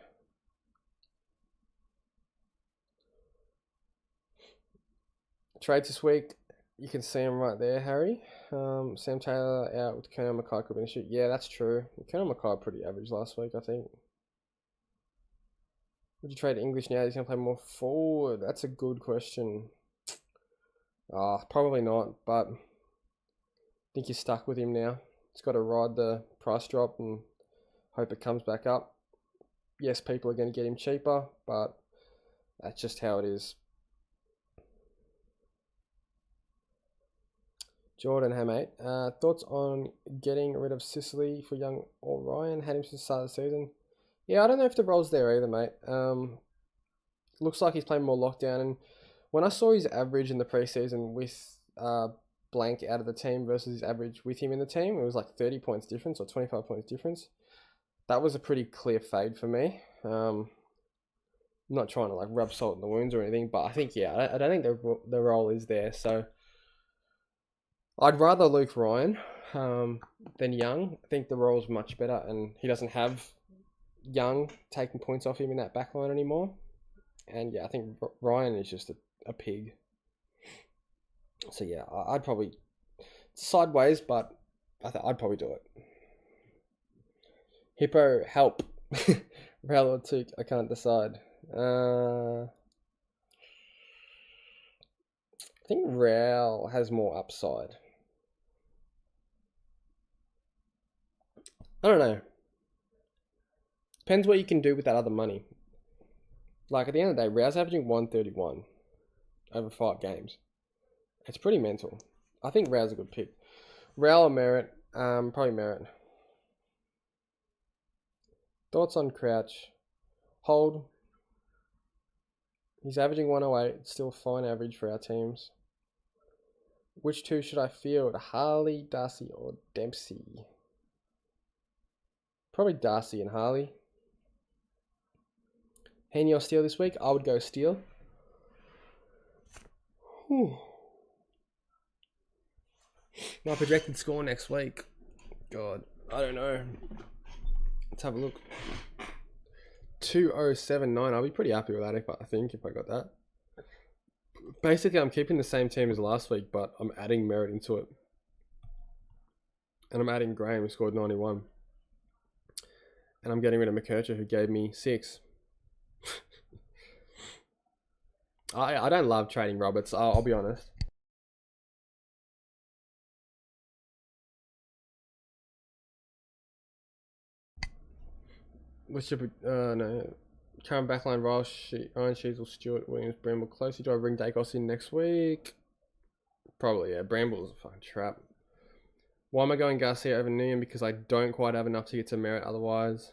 Trades this week. You can see him right there, Harry. Sam Taylor out with Colonel Mackay could be an issue. Yeah, that's true. Colonel Mackay pretty average last week, I think. Would you trade English now? He's going to play more forward. That's a good question. Probably not, but I think you're stuck with him now. It's got to ride the price drop and hope it comes back up. Yes, people are going to get him cheaper, but that's just how it is. Jordan, hey mate. Thoughts on getting rid of Sicily for young Orion? Had him since the start of the season. Yeah, I don't know if the role's there either, mate. Looks like he's playing more lockdown. And when I saw his average in the preseason with blank out of the team versus his average with him in the team. It was like 30 points difference or 25 points difference. That was a pretty clear fade for me. I'm not trying to like rub salt in the wounds or anything, but I think, yeah, I don't think the role is there. So I'd rather Luke Ryan than Young. I think the role's much better, and he doesn't have Young taking points off him in that backline anymore. And yeah, I think Ryan is just a pig. So yeah, I'd probably sideways, but I'd probably do it. Hippo, help. Rail or Took, I can't decide. I think Rail has more upside. I don't know. Depends what you can do with that other money. Like at the end of the day, Rail's averaging 131 over 5 games. It's pretty mental. I think Rail's a good pick. Rail or Merritt? Probably Merritt. Thoughts on Crouch? Hold. He's averaging 108. It's still a fine average for our teams. Which two should I field? Harley, Darcy, or Dempsey? Probably Darcy and Harley. Haney or Steele this week? I would go Steele. My projected score next week. God, I don't know. Let's have a look. 2079. I'll be pretty happy with that if I got that. Basically, I'm keeping the same team as last week, but I'm adding Merritt into it. And I'm adding Graham, who scored 91. And I'm getting rid of McKercher, who gave me 6. I don't love trading Roberts, I'll be honest. What should we, no. Current backline, Ryan Sheasel, Stewart, Williams, Bramble, Closey. Do I bring Dacos in next week? Probably, yeah. Bramble's a fucking trap. Why am I going Garcia over Nguyen? Because I don't quite have enough to get to Merritt otherwise.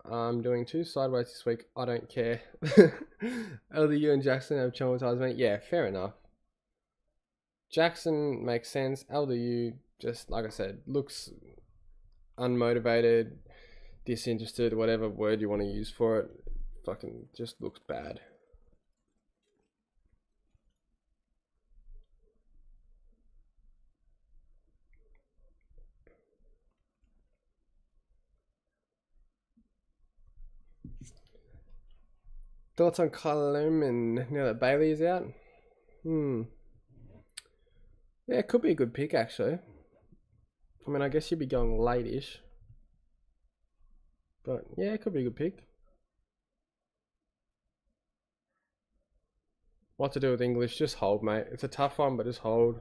I'm doing 2 sideways this week. I don't care. LDU and Jackson have traumatized me. Yeah, fair enough. Jackson makes sense. LDU, just like I said, looks unmotivated, disinterested, whatever word you want to use for it. Fucking just looks bad. Thoughts on Coleman now that Bailey is out? Yeah, it could be a good pick actually. I mean, I guess you'd be going late-ish. But yeah, it could be a good pick. What to do with English? Just hold, mate. It's a tough one, but just hold.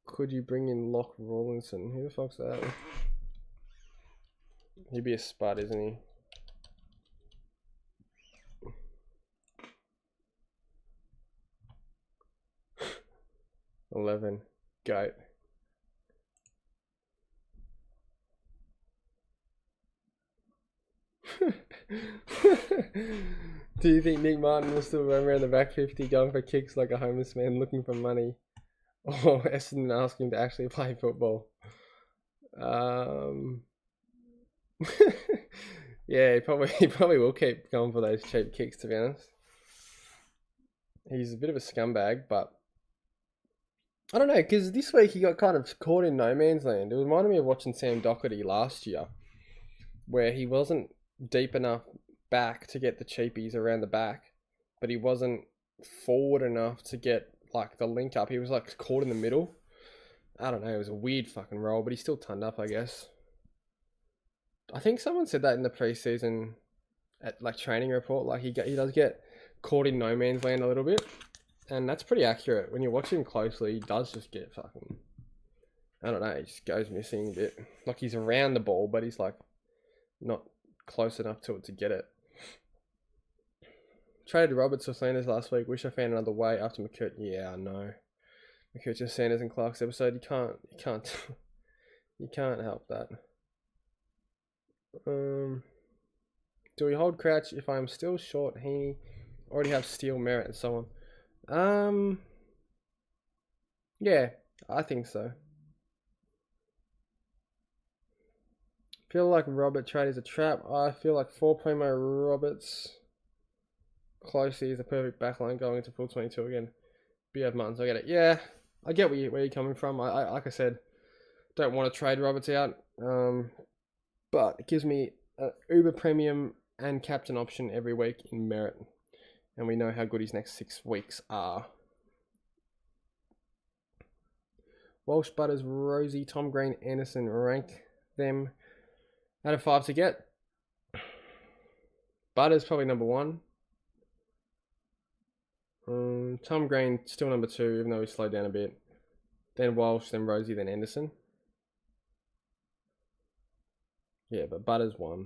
Could you bring in Locke Rawlinson? Who the fuck's that? He'd be a spud, isn't he? $11. Goat. Do you think Nick Martin will still run around the back 50 going for kicks like a homeless man looking for money? Or Essendon asking him to actually play football? Yeah, he probably will keep going for those cheap kicks, to be honest. He's a bit of a scumbag, but I don't know, because this week he got kind of caught in no man's land. It reminded me of watching Sam Doherty last year, where he wasn't deep enough back to get the cheapies around the back, but he wasn't forward enough to get like the link up. He was like caught in the middle. I don't know, it was a weird fucking role, but he still turned up, I guess. I think someone said that in the preseason at like training report, like he does get caught in no man's land a little bit. And that's pretty accurate. When you watch him closely, he does just get fucking, I don't know, he just goes missing a bit. Like he's around the ball, but he's like not close enough to it to get it. Traded Roberts or Sanders last week. Wish I found another way after McCurt. Yeah, I know. McCurt, Sanders and Clark's episode. You can't help that. Do we hold Crouch if I'm still short Heaney already have Steele, Merritt, and so on. Yeah, I think so. Feel like Robert trade is a trap. I feel like 4 Primo Roberts closely is a perfect backline going into full 22 again. BF Martins, I get it. Yeah, I get where you're coming from. I like I said, don't want to trade Roberts out. But it gives me an uber premium and captain option every week in Merritt. And we know how good his next 6 weeks are. Walsh, Butters, Rosie, Tom Green, Anderson, rank them out of 5 to get. Butters probably number 1. Tom Green still number 2, even though he slowed down a bit. Then Walsh, then Rosie, then Anderson. Yeah, but Butters 1.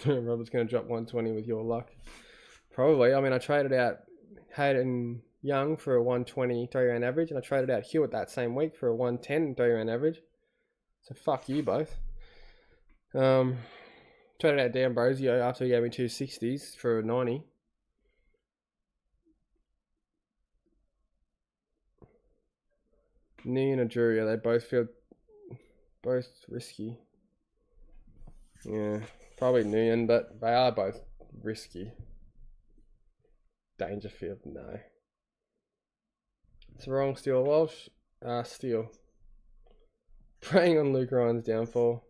Robert's going to drop 120 with your luck. Probably. I mean, I traded out Hayden Young for a 120 3-round average, and I traded out Hewitt that same week for a 110 3-round average. So fuck you both. Traded out D'Ambrosio after he gave me 260s for a 90. Nguyen and Drury, they both feel risky. Yeah, probably Nguyen, but they are both risky. Dangerfield, no. It's wrong, Steele Walsh. Steele. Preying on Luke Ryan's downfall.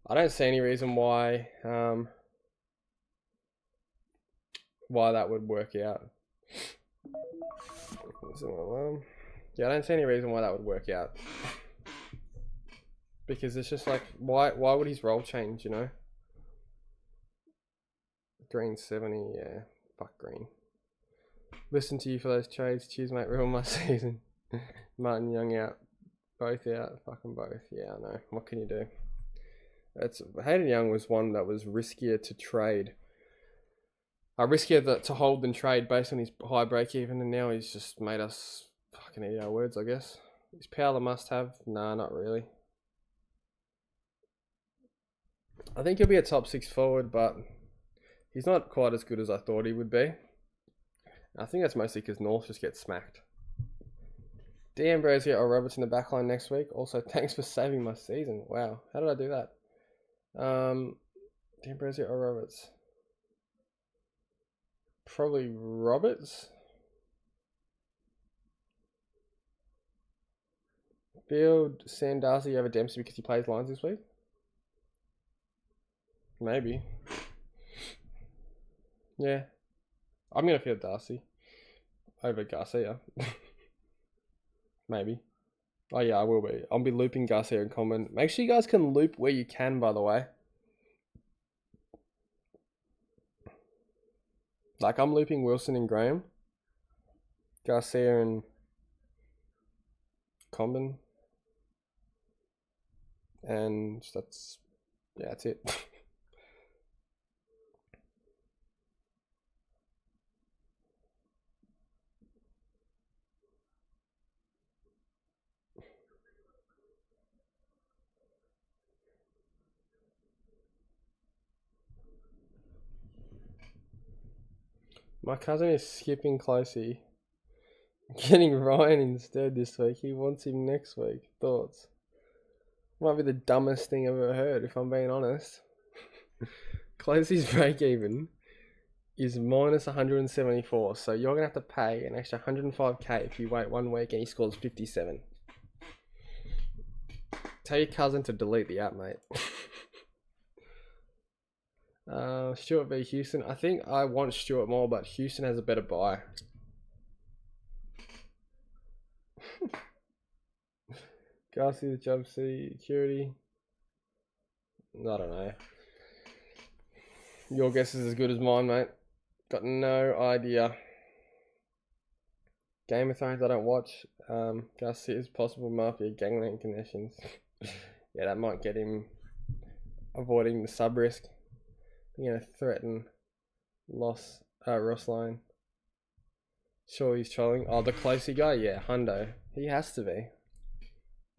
I don't see any reason why that would work out. Yeah, I don't see any reason why that would work out. Because it's just like, why would his role change, you know? Green 70, yeah. Fuck Green. Listen to you for those trades. Cheers, mate. Ruin my season. Martin Young out. Both out. Fucking both. Yeah, I know. What can you do? Hayden Young was one that was riskier to trade. Riskier to hold than trade based on his high break even, and now he's just made us fucking eat our words, I guess. Is Powell a must have? Nah, not really. I think he'll be a top 6 forward, but he's not quite as good as I thought he would be. I think that's mostly because North just gets smacked. D'Ambrosio or Roberts in the backline next week. Also, thanks for saving my season. Wow, how did I do that? D'Ambrosio or Roberts? Probably Roberts. Field Sam Darcy over Dempsey because he plays lines this week? Maybe. Yeah. I'm going to field Darcy over Garcia. Maybe. Oh yeah, I will be. I'll be looping Garcia in common. Make sure you guys can loop where you can, by the way. Like, I'm looping Wilson and Graham. Garcia and Combin. And that's it. My cousin is skipping Closey. Getting Ryan instead this week. He wants him next week. Thoughts? Might be the dumbest thing I've ever heard, if I'm being honest. Closey's break even is minus 174, so you're going to have to pay an extra 105k if you wait 1 week and he scores 57. Tell your cousin to delete the app, mate. Stuart v Houston. I think I want Stuart more, but Houston has a better buy. Garcia, job security. I don't know. Your guess is as good as mine, mate. Got no idea. Game of Thrones I don't watch. Garcia's possible mafia gangland connections. Yeah, that might get him avoiding the sub risk. You know, threaten loss. Ross Line. Sure, he's trolling. Oh, the Closey guy? Yeah, Hundo. He has to be.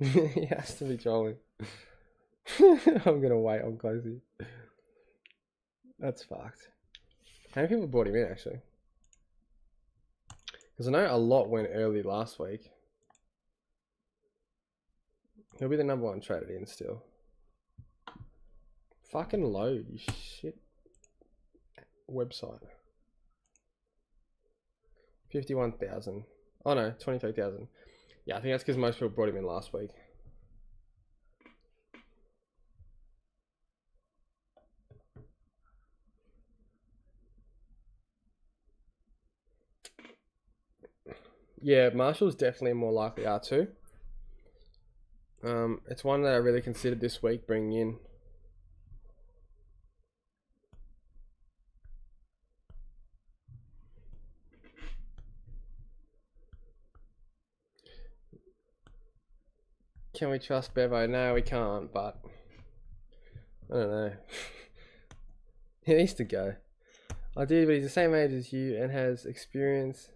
He has to be trolling. I'm gonna wait on Closey. That's fucked. How many people bought him in actually? Because I know a lot went early last week. He'll be the number one traded in still. Fucking load, you shit. Website. 51,000. Oh no, 23,000. Yeah, I think that's because most people brought him in last week. Yeah, Marshall's definitely more likely R2. It's one that I really considered this week bringing in. Can we trust Bevo? No, we can't, but I don't know. He needs to go. I did, but he's the same age as you and has experience.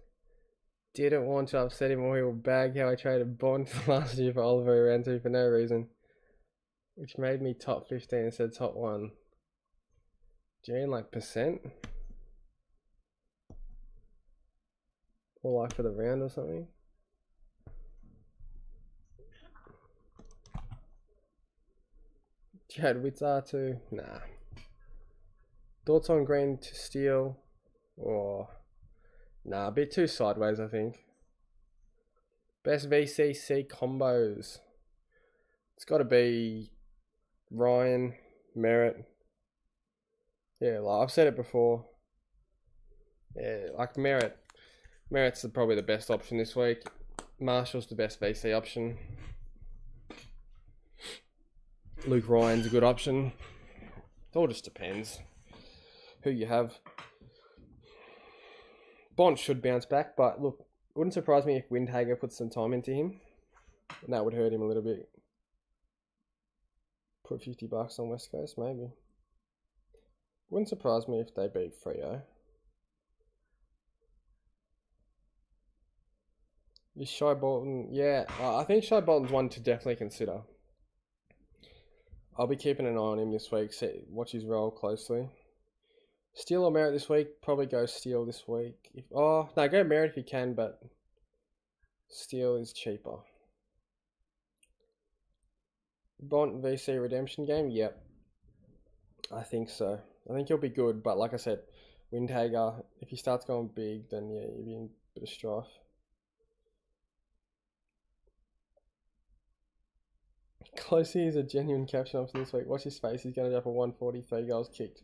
Didn't want to upset him or he will bag how I traded Bond last year for Oliver around 2 for no reason. Which made me top 15 instead of top 1. Do you mean like percent? Or like for the round or something? Chad Wits R2? Nah. Thoughts on green to steel? Or nah, a bit too sideways I think. Best VCC combos. It's got to be Ryan, Merritt. Yeah, like I've said it before. Yeah, like Merritt. Merritt's probably the best option this week. Marshall's the best VC option. Luke Ryan's a good option. It all just depends who you have. Bont should bounce back, but look, it wouldn't surprise me if Windhager puts some time into him. And that would hurt him a little bit. Put $50 on West Coast, maybe. Wouldn't surprise me if they beat Freo. Is Shy Bolton? Yeah, I think Shy Bolton's one to definitely consider. I'll be keeping an eye on him this week. Watch his role closely. Steele or Merritt this week? Probably go Steele this week. No, go Merritt if you can, but Steele is cheaper. Bont VC redemption game? Yep. I think so. I think he'll be good, but like I said, Windhager, if he starts going big, then yeah, you'll be in a bit of strife. Closey is a genuine caption option this week. Watch his face. He's going to go for 143 goals kicked.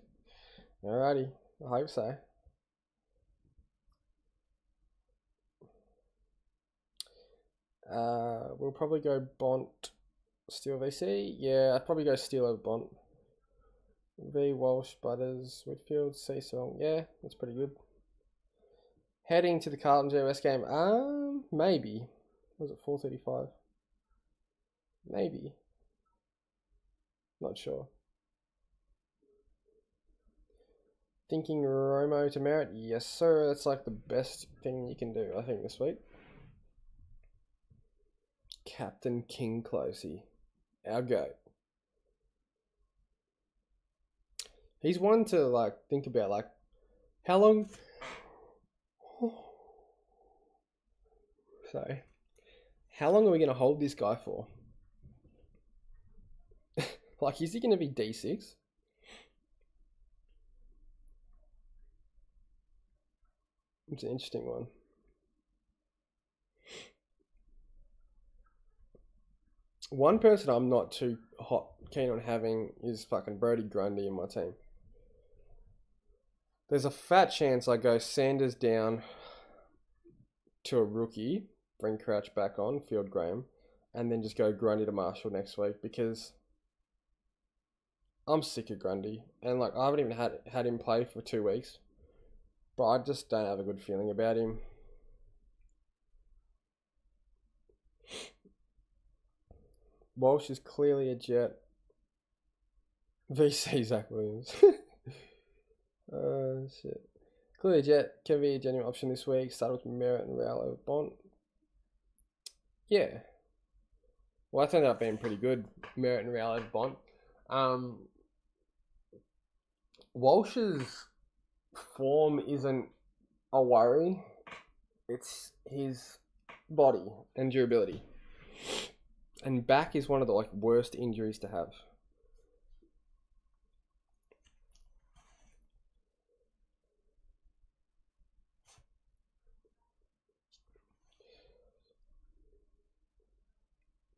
Alrighty. I hope so. We'll probably go Bont, Steele VC. Yeah, I'd probably go Steele over Bont. V Walsh, Butters, Midfield, C Song. Yeah, that's pretty good. Heading to the Carlton GWS game. Maybe. Was it 4:35? Maybe. Not sure. Thinking Romo to Merritt? Yes, sir. That's like the best thing you can do, I think, this week. Captain King Closey. Our goat. He's one to like think about, like how long. Sorry. How long are we gonna hold this guy for? Like, is he gonna be D6? It's an interesting one. One person I'm not too keen on having is fucking Brody Grundy in my team. There's a fat chance I go Sanders down to a rookie, bring Crouch back on, Field Graham, and then just go Grundy to Marshall next week because I'm sick of Grundy. And like I haven't even had him play for 2 weeks. But I just don't have a good feeling about him. Walsh is clearly a Jet. VC Zach Williams. Shit. Clearly a Jet can be a genuine option this week. Start with Merritt and Rowell over Bont. Yeah. Well, that ended up being pretty good. Merritt and Rowell over Bont. Walsh's form isn't a worry. It's his body and durability. And back is one of the worst injuries to have.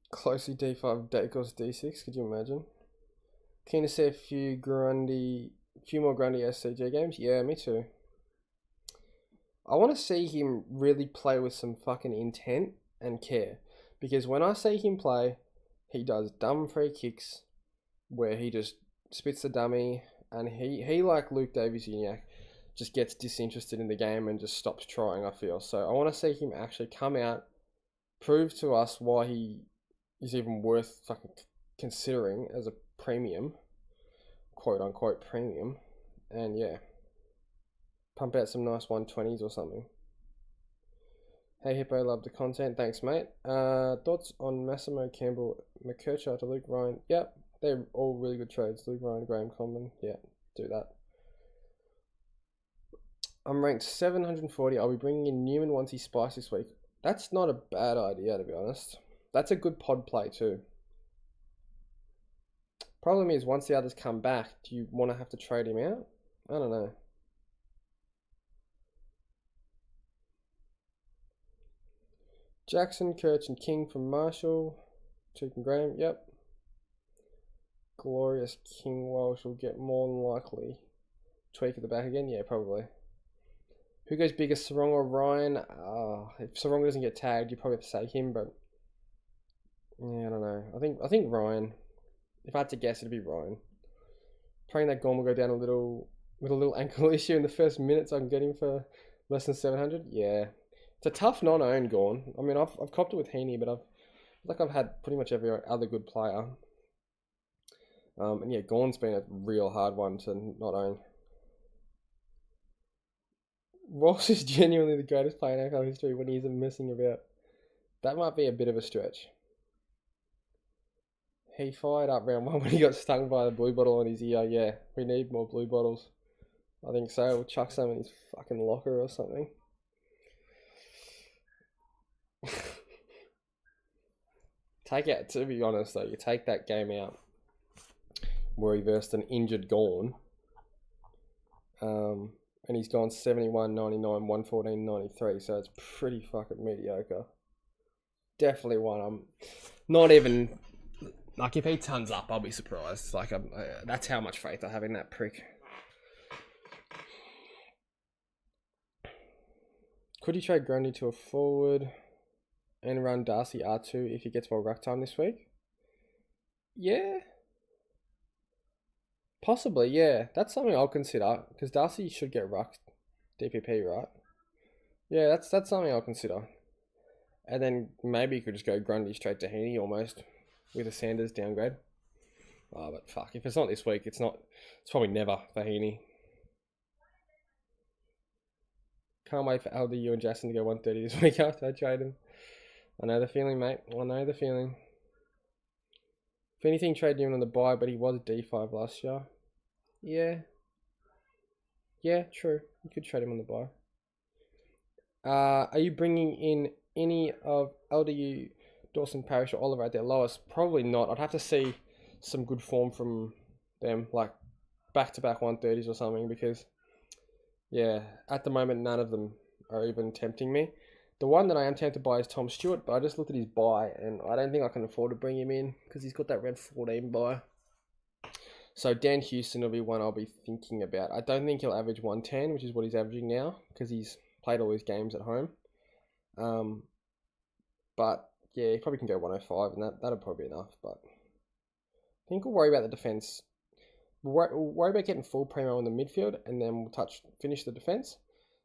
Closely D5 equals D6, could you imagine? Keen to see a few more Grundy SCG games? Yeah, me too. I want to see him really play with some fucking intent and care. Because when I see him play, he does dumb free kicks where he just spits the dummy, and he like Luke Davies-Uniacke, just gets disinterested in the game and just stops trying, I feel. So I want to see him actually come out, prove to us why he is even worth fucking considering as a premium, quote unquote premium, and yeah, pump out some nice 120s or something. Hey Hippo, love the content, thanks mate. Thoughts on Massimo, Campbell, McKercher to Luke Ryan? Yep, they're all really good trades. Luke Ryan, Graham Coleman, yeah, do that. I'm ranked 740. I'll be bringing in Newman once he spikes this week. That's not a bad idea, to be honest. That's a good pod play too. Problem is, once the others come back, do you want to have to trade him out? I don't know. Jackson, Kurtz, and King from Marshall. Cheek and Graham, yep. Glorious King Walsh will get more than likely. Tweak at the back again? Yeah, probably. Who goes bigger, Sarong or Ryan? If Sarong doesn't get tagged, you probably have to say him, but yeah, I don't know. I think Ryan. If I had to guess, it'd be Ryan. Praying that Gorm will go down with a little ankle issue in the first minutes I can get him for less than 700. Yeah, it's a tough non-owned Gorn. I mean, I've copped it with Heaney, but I've had pretty much every other good player. And yeah, Gorn's been a real hard one to not own. Ross is genuinely the greatest player in AFL history when he isn't messing about. That might be a bit of a stretch. He fired up round one when he got stung by the blue bottle in his ear. Yeah, we need more blue bottles. I think so. We'll chuck some in his fucking locker or something. To be honest though, you take that game out where he versed an injured Gorn. And he's gone 71, 99, 114, 93, so it's pretty fucking mediocre. Definitely one I'm not even... Like, if he turns up, I'll be surprised. Like, that's how much faith I have in that prick. Could he trade Grundy to a forward and run Darcy R2 if he gets more ruck time this week? Yeah. Possibly, yeah. That's something I'll consider, because Darcy should get rucked DPP, right? Yeah, that's something I'll consider. And then maybe you could just go Grundy straight to Heaney almost, with a Sanders downgrade. Oh, but fuck, if it's not this week, it's probably never for Heaney. Can't wait for LDU and Jackson to go 130 this week after I trade him. I know the feeling, mate. I know the feeling. If anything, trade him on the buy, but he was D5 last year. Yeah. Yeah, true. You could trade him on the buy. Are you bringing in any of LDU, Dawson Parish, or Oliver at their lowest? Probably not. I'd have to see some good form from them, like back-to-back 130s or something, because, yeah, at the moment, none of them are even tempting me. The one that I am tempted by is Tom Stewart, but I just looked at his buy, and I don't think I can afford to bring him in, because he's got that red 14 buy. So Dan Houston will be one I'll be thinking about. I don't think he'll average 110, which is what he's averaging now, because he's played all his games at home. But yeah, he probably can go 105, and that'll probably be enough. But I think we'll worry about the defense. We'll worry about getting full primo in the midfield, and then we'll finish the defense.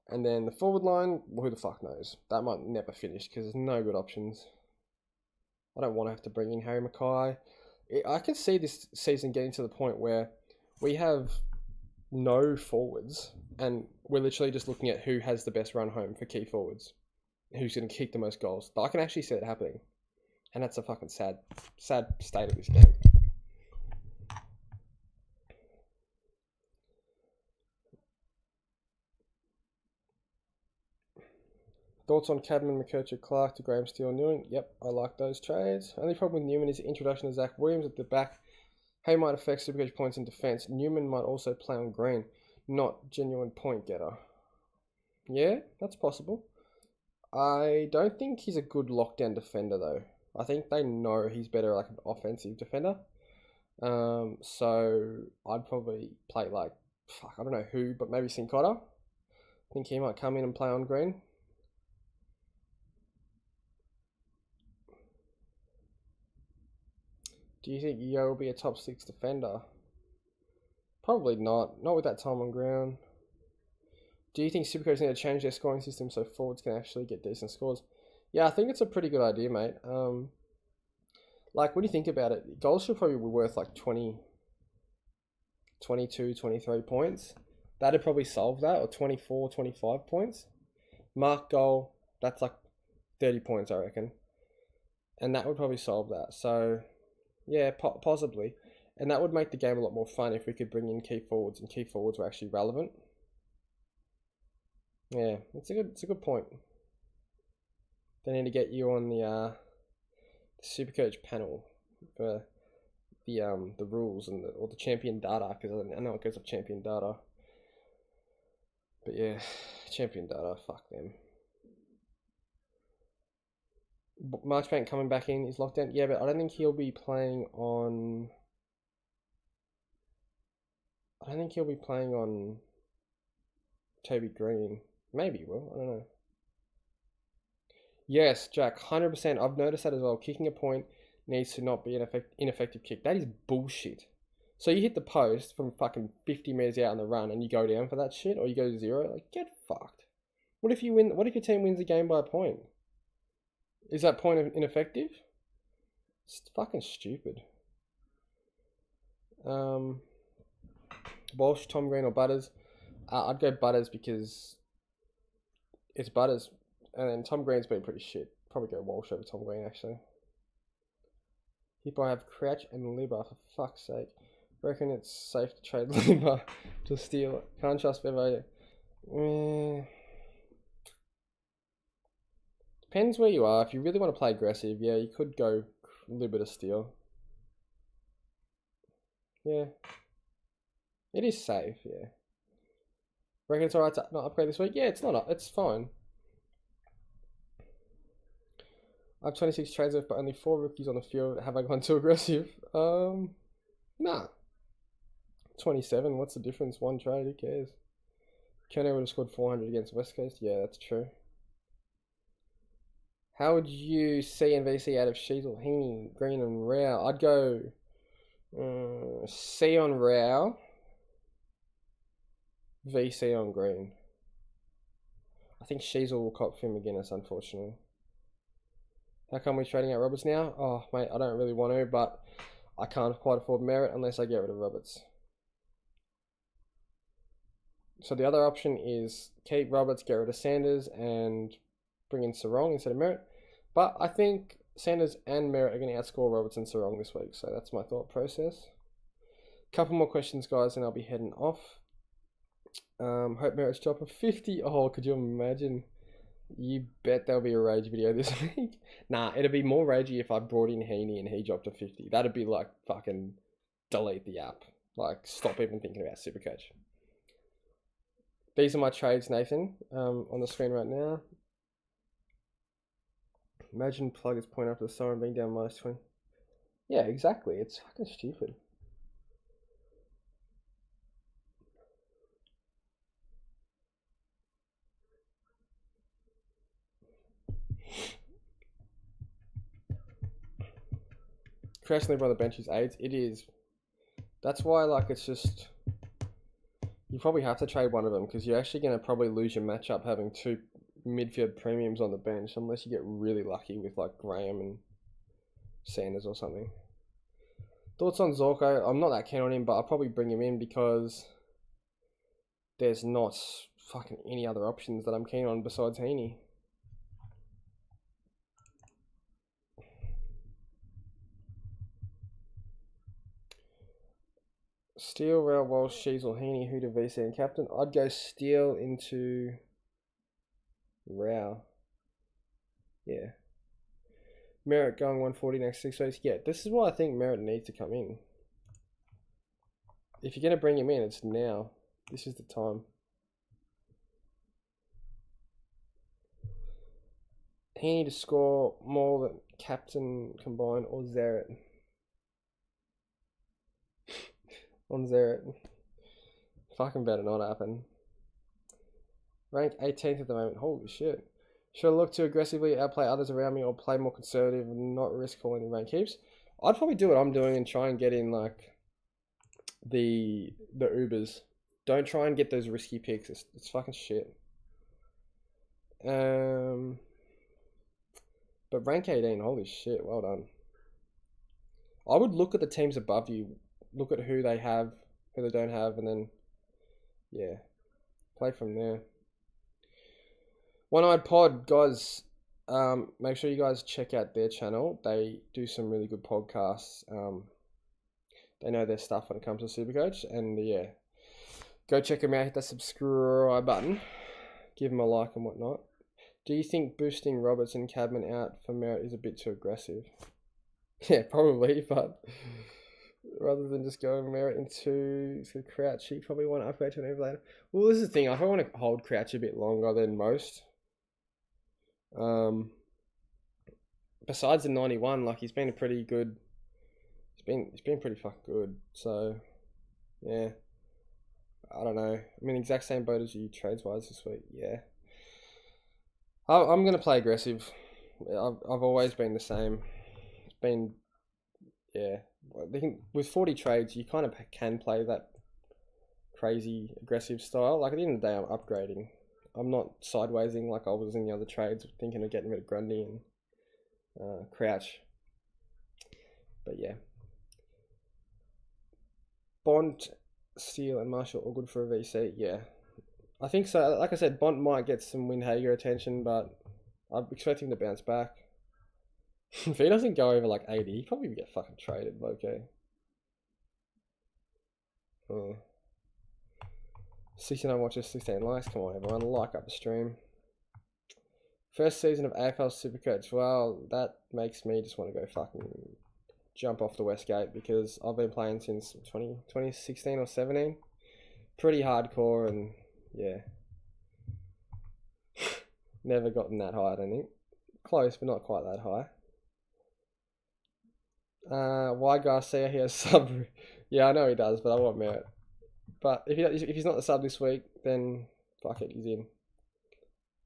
And then the forward line, well, who the fuck knows? That might never finish because there's no good options. I don't want to have to bring in Harry Mackay. I can see this season getting to the point where we have no forwards, and we're literally just looking at who has the best run home for key forwards, who's going to kick the most goals. But I can actually see it happening, and that's a fucking sad state of this game. Thoughts on Cadman, McKercher, Clark to Graham Steele, Newman? Yep, I like those trades. Only problem with Newman is the introduction of Zach Williams at the back. Hay might affect Supercoach points in defence. Newman might also play on green. Not genuine point getter. Yeah, that's possible. I don't think he's a good lockdown defender though. I think they know he's better like an offensive defender. So I'd probably play like, I don't know who, but maybe Sincotta. I think he might come in and play on green. Do you think Yo will be a top 6 defender? Probably not. Not with that time on ground. Do you think Supercoach need to change their scoring system so forwards can actually get decent scores? Yeah, I think it's a pretty good idea, mate. Like, when you think about it, goals should probably be worth like 20, 22, 23 points. That'd probably solve that, or 24, 25 points. Mark goal, that's like 30 points, I reckon. And that would probably solve that. So, yeah, possibly. And that would make the game a lot more fun if we could bring in key forwards, and key forwards were actually relevant. Yeah, it's a good point. They need to get you on the Supercoach panel for the rules and or the champion data, because I know it goes up champion data. But yeah, champion data, fuck them. Marchbank coming back in is locked down. Yeah, but I don't think he'll be playing on. I don't think he'll be playing on Toby Green. Maybe he will. I don't know. Yes, Jack, 100%. I've noticed that as well. Kicking a point needs to not be an ineffective kick. That is bullshit. So you hit the post from fucking 50 meters out on the run and you go down for that shit, or you go to 0. Like, get fucked. What if you win? What if your team wins the game by a point? Is that point ineffective? It's fucking stupid. Walsh, Tom Green, or Butters? I'd go Butters because it's Butters, and then Tom Green's been pretty shit. Probably go Walsh over Tom Green actually. If I have Crouch and Libba, for fuck's sake. Reckon it's safe to trade Libba to steal it. Can't trust Bevo. Depends where you are. If you really want to play aggressive, yeah, you could go Libba to steal. Yeah. It is safe, yeah. Reckon it's alright to not upgrade this week? Yeah, it's not. It's fine. I have 26 trades left, but only 4 rookies on the field. Have I gone too aggressive? Nah. 27, what's the difference? 1 trade, who cares? Kerno would have scored 400 against West Coast. Yeah, that's true. How would you C and VC out of Sheasel, Heaney, Green, and Rao? I'd go C on Rao, VC on Green. I think Sheasel will cop Finn McGuinness, unfortunately. How come we're trading out Roberts now? Oh, mate, I don't really want to, but I can't quite afford Merritt unless I get rid of Roberts. So the other option is keep Roberts, get rid of Sanders, and bring in Sarong instead of Merritt. But I think Sanders and Merritt are going to outscore Roberts and Sarong this week. So that's my thought process. Couple more questions, guys, and I'll be heading off. Hope Merritt's drop of 50. Oh, could you imagine? You bet there'll be a rage video this week. Nah, it'd be more ragey if I brought in Heaney and he dropped a 50. That'd be like fucking delete the app. Like, stop even thinking about Supercoach. These are my trades, Nathan, on the screen right now. Imagine plug is pointing after the siren being down -20. Yeah, exactly. It's fucking stupid. Crashing Libra on the bench is AIDS. It is. That's why, like, it's just... You probably have to trade one of them because you're actually going to probably lose your matchup having 2 midfield premiums on the bench unless you get really lucky with, like, Graham and Sanders or something. Thoughts on Zorko? I'm not that keen on him, but I'll probably bring him in because there's not fucking any other options that I'm keen on besides Heaney. Steele, Rao, Walsh, Sheasel, Heaney, who to VC and captain? I'd go Steele into Rao. Yeah. Merritt going 140 next 6 weeks. Yeah, this is why I think Merritt needs to come in. If you're going to bring him in, it's now. This is the time. He need to score more than captain combined or Zeret. On Zeret. Fucking better not happen. Ranked 18th at the moment. Holy shit. Should I look to aggressively outplay others around me or play more conservative and not risk calling in rank keeps? I'd probably do what I'm doing and try and get in like the Ubers. Don't try and get those risky picks. It's fucking shit. But rank 18, holy shit, well done. I would look at the teams above you, look at who they have, who they don't have, and then, yeah, play from there. One Eyed Pod, guys, make sure you guys check out their channel. They do some really good podcasts. They know their stuff when it comes to Supercoach, and yeah, go check them out. Hit that subscribe button, give them a like and whatnot. Do you think boosting Roberts and Cadman out for Merritt is a bit too aggressive? Yeah, probably, but rather than just going Merritt into Crouch, you probably want to upgrade to an overlander. Well, this is the thing. I probably want to hold Crouch a bit longer than most. Besides the 91, like he's been a pretty good. He's been pretty fucking good. So, yeah. I don't know. I'm in the exact same boat as you trades wise this week. Yeah. I'm gonna play aggressive. I've always been the same. It's been, yeah. With 40 trades, you kind of can play that crazy aggressive style. Like at the end of the day, I'm upgrading. I'm not sidewaysing like I was in the other trades, thinking of getting rid of Grundy and Crouch. But yeah, Bond, Steele, and Marshall all good for a VC. Yeah. I think so. Like I said, Bont might get some Windhager attention, but I'm expecting him to bounce back. If he doesn't go over like 80, he probably get fucking traded, okay. 69 watches, 16 likes. Come on, everyone, like up the stream. First season of AFL Supercoach. Well, that makes me just want to go fucking jump off the Westgate because I've been playing since 2016 or 17. Pretty hardcore and yeah. Never gotten that high, I don't think. Close, but not quite that high. Why Garcia, he has sub. Yeah, I know he does, but I want Merritt. But if he's not the sub this week, then fuck it, he's in.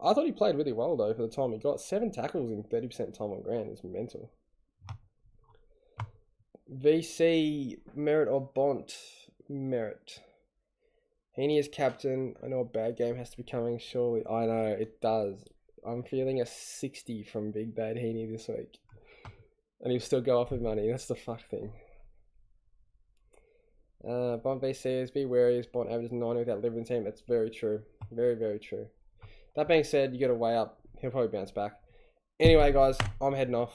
I thought he played really well though for the time he got. 7 tackles in 30% time on ground is mental. VC, Merritt or Bont? Merritt. Heaney is captain. I know a bad game has to be coming, surely. I know, it does. I'm feeling a 60 from Big Bad Heaney this week. And he'll still go off with money. That's the fuck thing. Bont VC is be wary as Bont averages 90 without living team. That's very true. Very, very true. That being said, you got to weigh up. He'll probably bounce back. Anyway, guys, I'm heading off.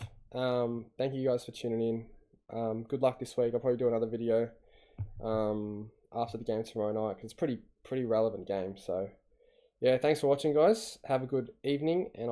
Thank you guys for tuning in. Good luck this week. I'll probably do another video after the game tomorrow night because it's pretty relevant game. So, yeah, thanks for watching, guys. Have a good evening, and